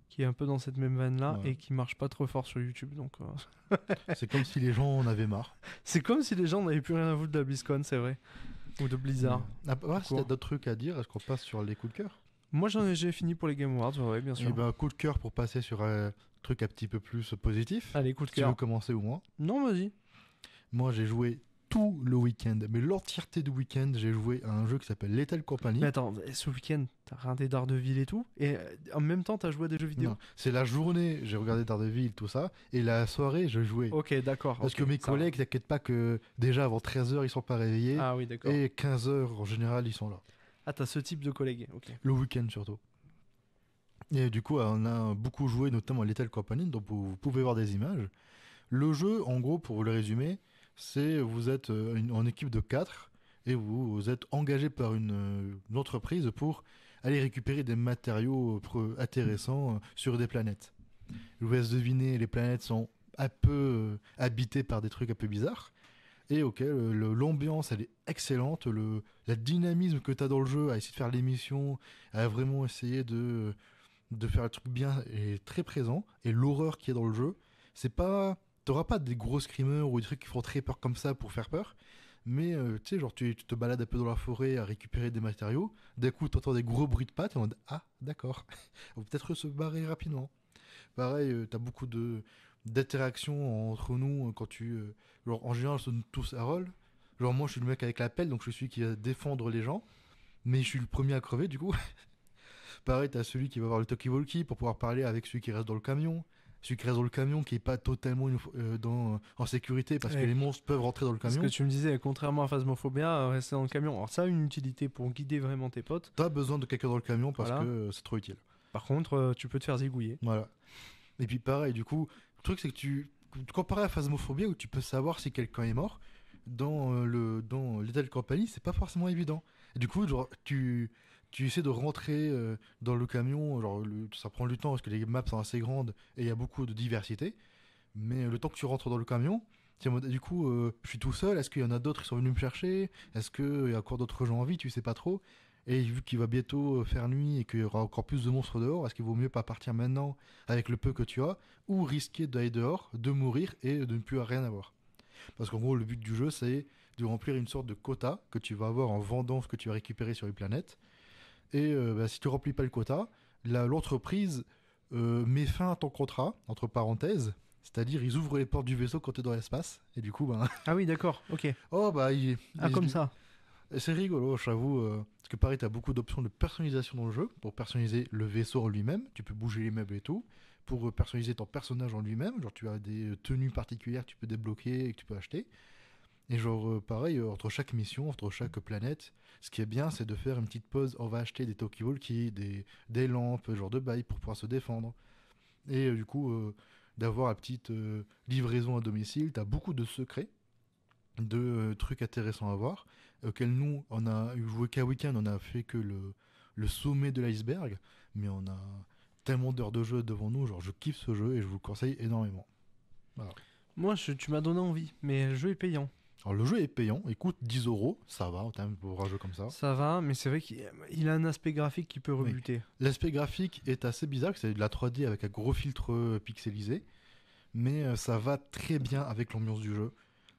qui est un peu dans cette même veine là Ouais. et qui marche pas trop fort sur YouTube. Donc C'est comme si les gens en avaient marre. c'est comme si les gens n'avaient plus rien à foutre de la BlizzCon, c'est vrai, ou de Blizzard. Si t'as d'autres trucs à dire, est-ce qu'on passe sur les coups de cœur? Moi j'ai fini pour les Game Awards, ouais, bien sûr. Et ben, coup de cœur pour passer sur un truc un petit peu plus positif. Allez, coup de Si tu veux cœur. commencer ou moi. Non, vas-y. Moi, j'ai joué tout le week-end, mais l'entièreté du week-end, j'ai joué à un jeu qui s'appelle Lethal Company. Mais attends, ce week-end, t'as regardé Daredevil et tout, et en même temps t'as joué à des jeux vidéo. Non, c'est la journée, j'ai regardé Daredevil, tout ça, et la soirée, je jouais. Ok, d'accord. Parce ok, que mes ça va. collègues, t'inquiète pas que déjà avant 13h, ils sont pas réveillés, Ah oui, d'accord. et 15h en général, ils sont là. Ah, t'as ce type de collègue, ok. Le week-end surtout. Et du coup, on a beaucoup joué, notamment à Lethal Company, donc vous pouvez voir des images. Le jeu, en gros, pour le résumer, c'est vous êtes en équipe de 4 et vous êtes engagé par une entreprise pour aller récupérer des matériaux intéressants sur des planètes. Je vous laisse deviner, les planètes sont un peu habitées par des trucs un peu bizarres. Et ok, l'ambiance elle est excellente, la dynamisme que tu as dans le jeu à essayer de faire l'émission, à vraiment essayer de faire le truc bien est très présent. Et l'horreur qui est dans le jeu, c'est pas. T'auras pas des gros screamers ou des trucs qui font très peur comme ça pour faire peur. Mais tu sais, genre tu te balades un peu dans la forêt à récupérer des matériaux. D'un coup, t'entends des gros bruits de pattes et on dit ah, d'accord. On va peut-être se barrer rapidement. Pareil, t'as beaucoup d'interactions entre nous quand genre, en général, on se donne tous un rôle. Genre, moi, je suis le mec avec la pelle, donc je suis celui qui va défendre les gens. Mais je suis le premier à crever, du coup. Pareil, t'as celui qui va avoir le talkie-walkie pour pouvoir parler avec celui qui reste dans le camion. Celui qui reste dans le camion qui est pas totalement en sécurité parce que Ouais. les monstres peuvent rentrer dans le Ce camion. que tu me disais, contrairement à Phasmophobia, rester dans le camion. Alors ça a une utilité pour guider vraiment tes potes. T'as besoin de quelqu'un dans le camion parce Voilà. que c'est trop utile. Par contre, tu peux te faire zigouiller. Voilà. Et puis pareil, du coup, le truc c'est que comparé à Phasmophobia où tu peux savoir si quelqu'un est mort, dans Lethal Company, c'est pas forcément évident. Et du coup, genre, tu essaies de rentrer dans le camion, genre, ça prend du temps parce que les maps sont assez grandes et il y a beaucoup de diversité. Mais le temps que tu rentres dans le camion, du coup, je suis tout seul, est-ce qu'il y en a d'autres qui sont venus me chercher? Est-ce qu'il y a encore d'autres gens en vie? Tu sais pas trop. Et vu qu'il va bientôt faire nuit et qu'il y aura encore plus de monstres dehors, est-ce qu'il vaut mieux pas partir maintenant avec le peu que tu as, ou risquer d'aller dehors, de mourir et de ne plus rien avoir? Parce qu'en gros, le but du jeu, c'est de remplir une sorte de quota que tu vas avoir en vendant ce que tu vas récupérer sur les planètes. Et si tu remplis pas le quota, l'entreprise met fin à ton contrat, entre parenthèses. C'est-à-dire, ils ouvrent les portes du vaisseau quand tu es dans l'espace. Et du coup, ben. Ah oui, d'accord, ok. Oh, bah. Comme ça. C'est rigolo, j'avoue. Parce que pareil, tu as beaucoup d'options de personnalisation dans le jeu. Pour personnaliser le vaisseau en lui-même, tu peux bouger les meubles et tout. Pour personnaliser ton personnage en lui-même, genre tu as des tenues particulières que tu peux débloquer et que tu peux acheter. Et genre, pareil, entre chaque mission, entre chaque planète, ce qui est bien, c'est de faire une petite pause. On va acheter des talkie-walkie, des lampes, genre de bail pour pouvoir se défendre. Et du coup, d'avoir la petite livraison à domicile, t'as beaucoup de secrets, de trucs intéressants à voir, auxquels nous, on a joué qu'un week-end, on a fait que le sommet de l'iceberg, mais on a tellement d'heures de jeu devant nous, genre je kiffe ce jeu et je vous le conseille énormément. Voilà. Moi, tu m'as donné envie, mais le jeu est payant. Alors le jeu est payant, il coûte 10 €, ça va, pour un jeu comme ça. Ça va, mais c'est vrai qu'il a un aspect graphique qui peut Oui. rebuter. L'aspect graphique est assez bizarre, c'est de la 3D avec un gros filtre pixelisé, mais ça va très bien avec l'ambiance du jeu.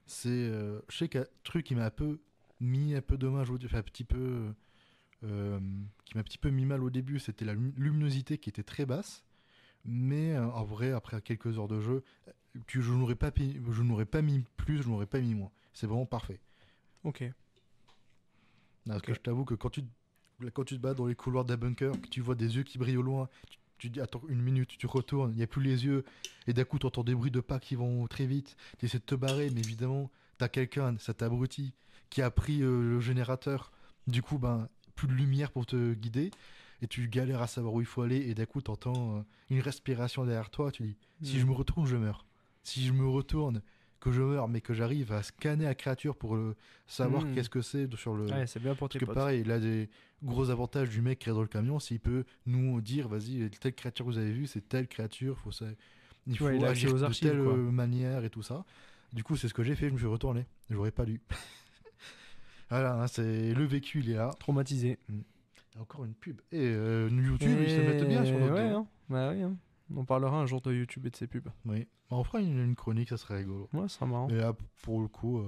Je sais qu'un truc qui m'a un peu mis un peu dommage, enfin un petit peu, qui m'a un petit peu mis mal au début, c'était la luminosité qui était très basse, mais en vrai, après quelques heures de jeu, je n'aurais pas mis plus, je n'aurais pas mis moins. C'est vraiment parfait. Ok. Parce Ok. que je t'avoue que quand tu te bats dans les couloirs d'un bunker, que tu vois des yeux qui brillent au loin, tu dis attends une minute, tu retournes, il n'y a plus les yeux, et d'un coup tu entends des bruits de pas qui vont très vite, tu essaies de te barrer, mais évidemment, t'as quelqu'un, cet abruti, qui a pris le générateur, du coup, ben, plus de lumière pour te guider, et tu galères à savoir où il faut aller, et d'un coup tu entends une respiration derrière toi, tu dis si je me retourne, je meurs. Si je me retourne, que je meurs, mais que j'arrive à scanner la créature pour savoir qu'est-ce que c'est sur le. Ouais, c'est bien pour Parce tes que potes. pareil, il a des gros avantages du mec qui est dans le camion, s'il peut nous dire, vas-y, telle créature que vous avez vue, c'est telle créature, il faut Ouais, il a accès agir aux de archives, telle quoi. manière et tout ça. Du coup, c'est ce que j'ai fait, je me suis retourné. J'aurais pas dû. Voilà, hein, c'est le vécu, il est là. Traumatisé. Et encore une pub. Et YouTube, ils se mettent bien sur notre Ouais, dos. hein. Bah oui, hein. On parlera un jour de YouTube et de ses pubs. Oui. On fera une chronique, ça serait rigolo. Ouais, ça sera marrant. Mais là, pour le coup.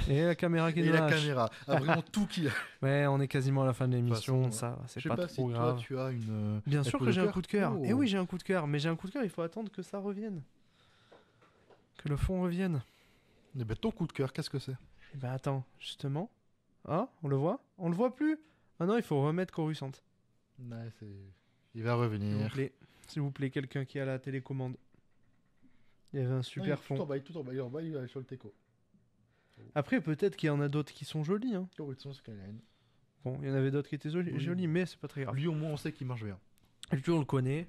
Et la caméra qui Et nous la lâche. caméra a vraiment tout qu'il a. Ouais, on est quasiment à la fin de l'émission, façon, ça, c'est Je sais pas pas trop si grave. toi tu as Bien un sûr coup que de j'ai un cœur. coup de cœur. Oh. Et oui, j'ai un coup de cœur, mais j'ai un coup de cœur, il faut attendre que ça revienne. Que le fond revienne. Eh ben, ton coup de cœur, qu'est-ce que c'est? Et bah attends, justement. Ah, on le voit? On le voit plus? Ah non, il faut remettre Coruscant. Ouais, il va S'il vous revenir. plaît. S'il vous plaît, quelqu'un qui a la télécommande. Il y avait un super Tout fond. en bas, tout en bas, il est en bas, il est sur le teco. Après, peut-être qu'il y en a d'autres qui sont jolis. Hein. Coruscant Skyline. Bon, il y en avait d'autres qui étaient Oui. jolis, mais c'est pas très grave. Lui, au moins, on sait qu'il marche bien. Lui, on le connaît.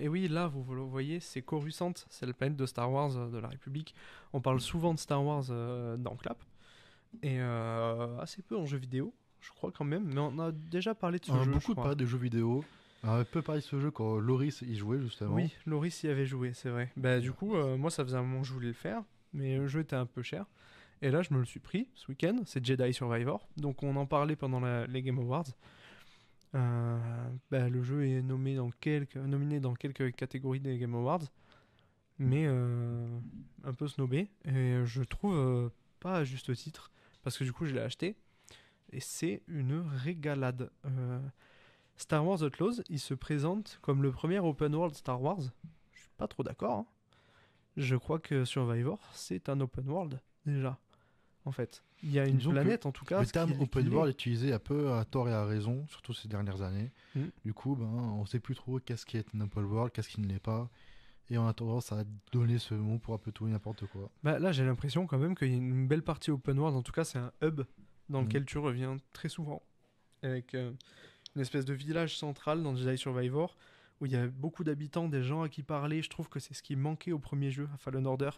Et oui, là, vous le voyez, c'est Coruscant, c'est la planète de Star Wars de la République. On parle souvent de Star Wars dans Clap, et assez peu en jeu vidéo, je crois quand même, mais on a déjà parlé de ce On a jeu, je beaucoup crois. parlé de jeux vidéo. On a un peu parlé de ce jeu quand Loris y jouait, justement. Oui, Loris y avait joué, c'est vrai. Bah, du coup, moi, ça faisait un moment que je voulais le faire, mais le jeu était un peu cher. Et là, je me le suis pris ce week-end, c'est Jedi Survivor. Donc, on en parlait pendant les Game Awards. Le jeu est nominé dans quelques catégories des Game Awards, mais un peu snobé. Et je trouve pas à juste titre, parce que du coup, je l'ai acheté. Et c'est une régalade. Star Wars Outlaws, il se présente comme le premier open world Star Wars. Je suis pas trop d'accord. Hein. Je crois que Survivor, c'est un open world, déjà, en fait. Il y a une Disons que planète, en tout cas. Le terme open world est utilisé un peu à tort et à raison, surtout ces dernières années. Mm. Du coup, on sait plus trop qu'est-ce qui est un open world, qu'est-ce qui ne l'est pas. Et on a tendance à donner ce mot pour un peu tout et n'importe quoi. Bah, là, j'ai l'impression quand même qu'il y a une belle partie open world. En tout cas, c'est un hub dans lequel tu reviens très souvent. Avec une espèce de village central dans Jedi Survivor où il y a beaucoup d'habitants, des gens à qui parler. Je trouve que c'est ce qui manquait au premier jeu, à Fallen Order.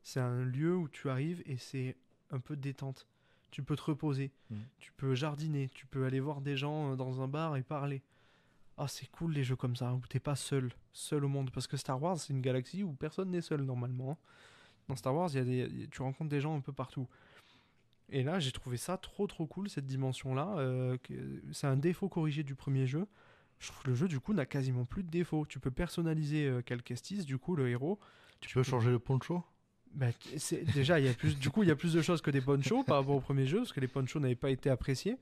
C'est un lieu où tu arrives et c'est un peu détente. Tu peux te reposer, tu peux jardiner, tu peux aller voir des gens dans un bar et parler. Ah, c'est cool les jeux comme ça, où t'es pas seul au monde. Parce que Star Wars, c'est une galaxie où personne n'est seul normalement. Dans Star Wars, tu rencontres des gens un peu partout. Et là, j'ai trouvé ça trop cool, cette dimension-là. C'est un défaut corrigé du premier jeu. Je trouve que le jeu, du coup, n'a quasiment plus de défauts. Tu peux personnaliser Cal Kestis, du coup, le héros. Tu peux changer le poncho? Déjà, il y a plus de choses que des ponchos par rapport au premier jeu, parce que les ponchos n'avaient pas été appréciés.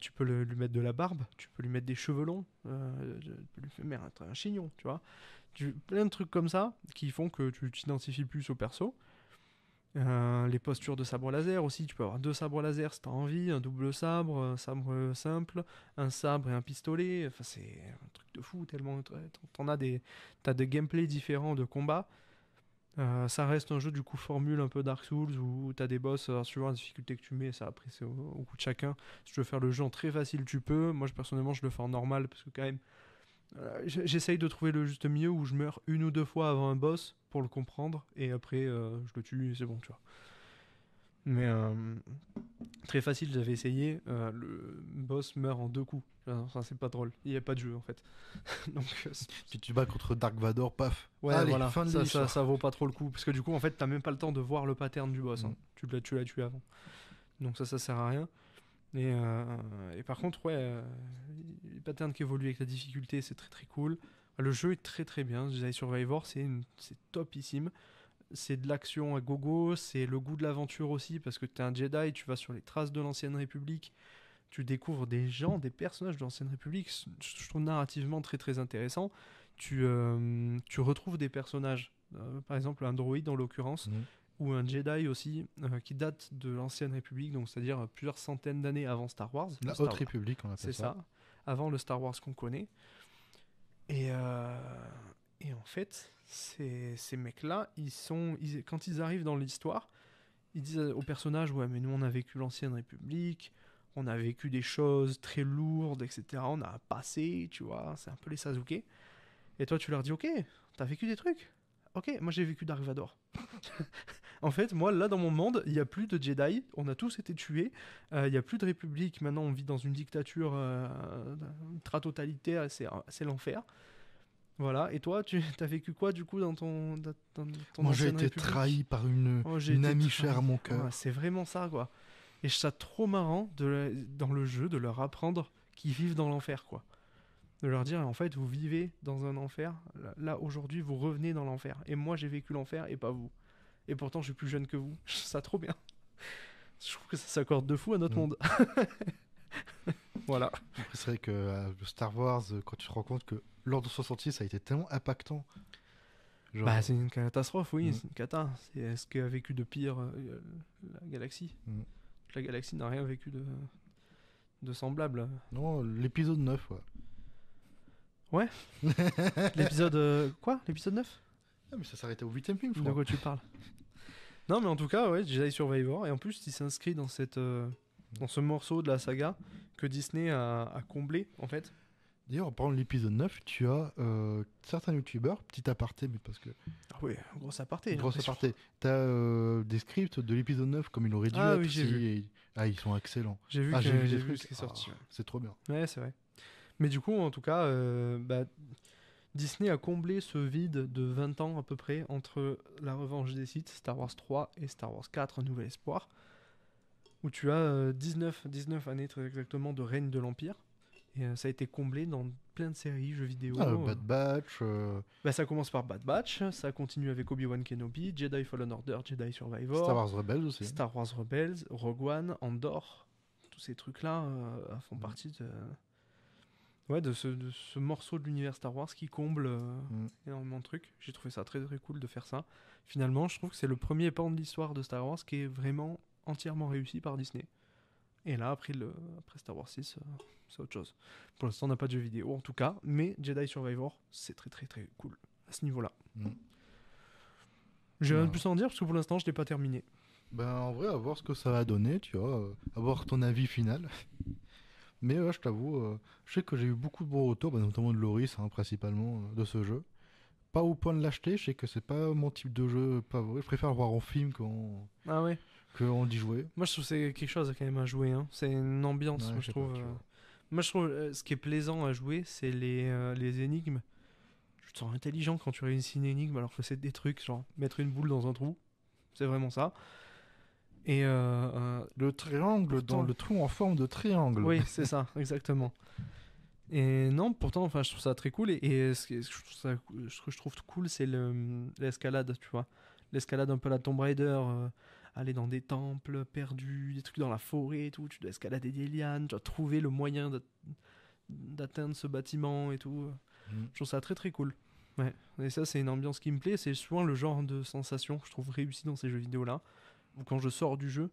Tu peux lui mettre de la barbe, tu peux lui mettre des cheveux longs, tu peux lui mettre un chignon, tu vois. Plein de trucs comme ça qui font que tu t'identifies plus au perso. Les postures de sabre laser aussi, tu peux avoir 2 sabres laser si t'as envie, un double sabre, un sabre simple, un sabre et un pistolet. Enfin, c'est un truc de fou tellement t'as des gameplays différents de combat. Ça reste un jeu du coup formule un peu Dark Souls où t'as des boss suivant la difficulté que tu mets, ça après c'est au coup de chacun. Si tu veux faire le jeu en très facile, tu peux. Moi personnellement je le fais en normal parce que quand même j'essaye de trouver le juste milieu où je meurs une ou deux fois avant un boss pour le comprendre et après je le tue et c'est bon, tu vois. Mais très facile, j'avais essayé, le boss meurt en deux coups. Enfin, c'est pas drôle, il n'y a pas de jeu en fait. Donc, Si tu bats contre Dark Vador, paf. ouais, Allez, voilà, fin de ça, l'histoire. ça vaut pas trop le coup. Parce que du coup, en fait, t'as même pas le temps de voir le pattern du boss. Hein. Tu l'as tué avant. Donc ça sert à rien. Et par contre, ouais, les patterns qui évoluent avec la difficulté, c'est très très cool. Le jeu est très très bien. Jedi Survivor, c'est topissime. C'est de l'action à gogo, c'est le goût de l'aventure aussi, parce que t'es un Jedi, tu vas sur les traces de l'Ancienne République, tu découvres des gens, des personnages de l'Ancienne République, je trouve narrativement très très intéressant. Tu retrouves des personnages, par exemple un droïde en l'occurrence, ou un Jedi aussi, qui date de l'Ancienne République, donc c'est-à-dire plusieurs centaines d'années avant Star Wars. La Haute République, on appelle ça. C'est ça, avant le Star Wars qu'on connaît. Et en fait, ces mecs-là, quand ils arrivent dans l'histoire, ils disent aux personnages, ouais, mais nous on a vécu l'Ancienne République, on a vécu des choses très lourdes, etc. On a un passé, tu vois, c'est un peu les Sasuke. Et toi, tu leur dis, ok, t'as vécu des trucs? Ok, moi j'ai vécu Dark Vador. En fait, moi, là, dans mon monde, il n'y a plus de Jedi, on a tous été tués, il n'y a plus de République, maintenant on vit dans une dictature ultra totalitaire, c'est l'enfer. Voilà, et toi, tu as vécu quoi du coup dans ton Moi, j'ai ancienne été République? trahi par une amie chère à mon cœur. Ouais, c'est vraiment ça, quoi. Et je trouve ça trop marrant dans le jeu de leur apprendre qu'ils vivent dans l'enfer, quoi. De leur dire, en fait, vous vivez dans un enfer. Là, aujourd'hui, vous revenez dans l'enfer. Et moi, j'ai vécu l'enfer et pas vous. Et pourtant, je suis plus jeune que vous. Je trouve ça trop bien. Je trouve que ça s'accorde de fou à notre monde. Voilà. Après, c'est vrai que Star Wars, quand tu te rends compte que lors de son sortie, ça a été tellement impactant. Genre, Bah, c'est une catastrophe, oui, c'est une cata. C'est ce qu'a vécu de pire la galaxie. La galaxie n'a rien vécu de semblable. Non, l'épisode 9, ouais. Ouais. L'épisode... quoi? L'épisode 9? Ah, mais ça s'arrêtait au 8ème film, je De crois. quoi tu parles? Non, mais en tout cas, ouais, Jedi Survivor. Et en plus, il s'inscrit dans dans ce morceau de la saga que Disney a comblé, en fait. D'ailleurs, en parlant de l'épisode 9, tu as certains youtubeurs, petit aparté, mais parce que... Ah oui, gros aparté. Grosse aparté. T'as des scripts de l'épisode 9 comme il aurait dû Ah être oui, j'ai vu. Ah, ils sont excellents. J'ai vu, j'ai vu j'ai des vu trucs. ce qui est sorti. Ouais. C'est trop bien. Ouais, c'est vrai. Mais du coup, en tout cas, Disney a comblé ce vide de 20 ans à peu près entre La Revanche des Sith, Star Wars 3 et Star Wars 4, Un Nouvel Espoir, où tu as 19 années très exactement de règne de l'Empire. Et ça a été comblé dans plein de séries, jeux vidéo. Bad Batch. Ça commence par Bad Batch, ça continue avec Obi-Wan Kenobi, Jedi Fallen Order, Jedi Survivor, Star Wars Rebels aussi. Star Wars Rebels, Rogue One, Andor. Tous ces trucs-là font partie de ce morceau de l'univers Star Wars qui comble énormément de trucs. J'ai trouvé ça très très cool de faire ça. Finalement, je trouve que c'est le premier pan de l'histoire de Star Wars qui est vraiment entièrement réussi par Disney. Et là, après Star Wars 6, c'est autre chose. Pour l'instant, on n'a pas de jeu vidéo en tout cas, mais Jedi Survivor, c'est très très très cool à ce niveau-là. J'ai rien de plus à en dire parce que pour l'instant, je l'ai pas terminé. Ben, en vrai, à voir ce que ça va donner, tu vois, à voir ton avis final. Mais je t'avoue, je sais que j'ai eu beaucoup de bons retours, notamment de Loris, principalement, de ce jeu. Pas au point de l'acheter, je sais que c'est pas mon type de jeu favori. Je préfère le voir en film Ah ouais. qu'on d'y jouer. Moi, je trouve que c'est quelque chose quand même à jouer. Hein. C'est une ambiance, Ouais, moi, je trouve. Moi, je trouve ce qui est plaisant à jouer, c'est les énigmes. Tu te sens intelligent quand tu réussis une énigme, alors que c'est des trucs, genre mettre une boule dans un trou. C'est vraiment ça. Et le triangle pourtant... dans le trou en forme de triangle. Oui, c'est ça, exactement. Et non, pourtant, enfin, je trouve ça très cool. Et ce que je trouve cool, c'est l'escalade, tu vois. L'escalade un peu à la Tomb Raider, aller dans des temples perdus, des trucs dans la forêt et tout. Tu dois escalader des lianes, tu dois trouver le moyen d'atteindre ce bâtiment et tout. Je trouve ça très très cool. Ouais. Et ça, c'est une ambiance qui me plaît. C'est souvent le genre de sensation que je trouve réussi dans ces jeux vidéo-là. Où quand je sors du jeu,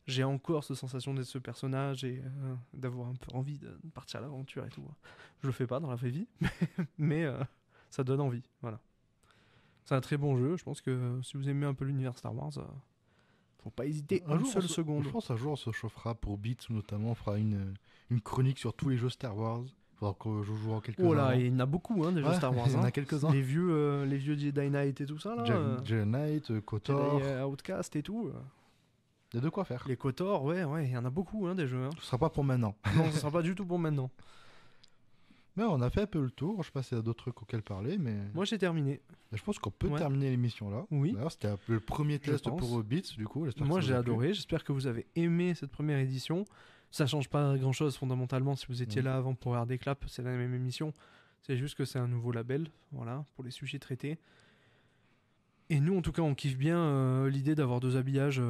j'ai encore cette sensation d'être ce personnage et d'avoir un peu envie de partir à l'aventure et tout. Je le fais pas dans la vraie vie, mais ça donne envie, voilà. C'est un très bon jeu. Je pense que si vous aimez un peu l'univers Star Wars, faut pas hésiter une seule seconde. Je pense qu'un jour on se chauffera pour Beats notamment, on fera une chronique sur tous les jeux Star Wars. Faudra que je joue en quelques-uns. Oh là, il y en a beaucoup des jeux Star Wars. Il y en a quelques-uns. Les vieux Jedi Knight et tout ça là. Jedi Knight, KOTOR. Jedi Outcast et tout. Il y a de quoi faire. Les KOTOR, ouais, il y en a beaucoup des jeux. Ce sera pas pour maintenant. Non, ce sera pas du tout pour maintenant. Mais on a fait un peu le tour. Je sais pas s'il y a d'autres trucs auxquels parler, mais. Moi j'ai terminé. Je pense qu'on peut terminer l'émission là. Oui. D'ailleurs, c'était le premier test pour Beats, du coup. Moi j'ai adoré. J'espère que vous avez aimé cette première édition. Ça change pas grand chose fondamentalement si vous étiez là avant pour regarder Clap, c'est la même émission. C'est juste que c'est un nouveau label, voilà, pour les sujets traités. Et nous, en tout cas, on kiffe bien l'idée d'avoir 2 habillages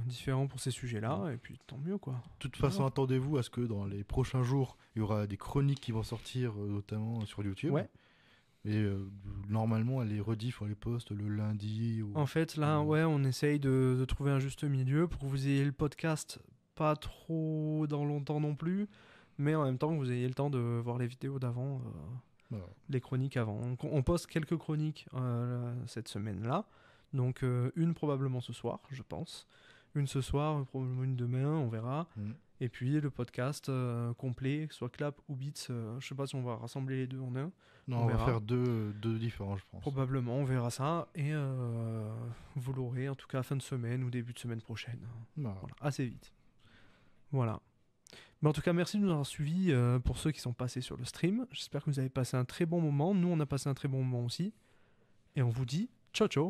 différents pour ces sujets-là, et puis tant mieux, quoi. De toute façon, attendez-vous à ce que dans les prochains jours, il y aura des chroniques qui vont sortir, notamment sur YouTube. Ouais. Et normalement, les rediffs, on les poste le lundi. En fait, là, on essaye de trouver un juste milieu pour que vous ayez le podcast pas trop dans longtemps non plus, mais en même temps, que vous ayez le temps de voir les vidéos d'avant. Les chroniques avant. On poste quelques chroniques cette semaine-là. Donc une probablement ce soir, je pense. Une ce soir, probablement une demain, on verra. Et puis le podcast complet, soit Clap ou Beats. Je sais pas si on va rassembler les deux en un. Non, on va faire deux différents, je pense. Probablement, on verra ça. Et vous l'aurez en tout cas fin de semaine ou début de semaine prochaine. Voilà, assez vite. Voilà. Mais en tout cas, merci de nous avoir suivis pour ceux qui sont passés sur le stream. J'espère que vous avez passé un très bon moment. Nous, on a passé un très bon moment aussi. Et on vous dit ciao ciao.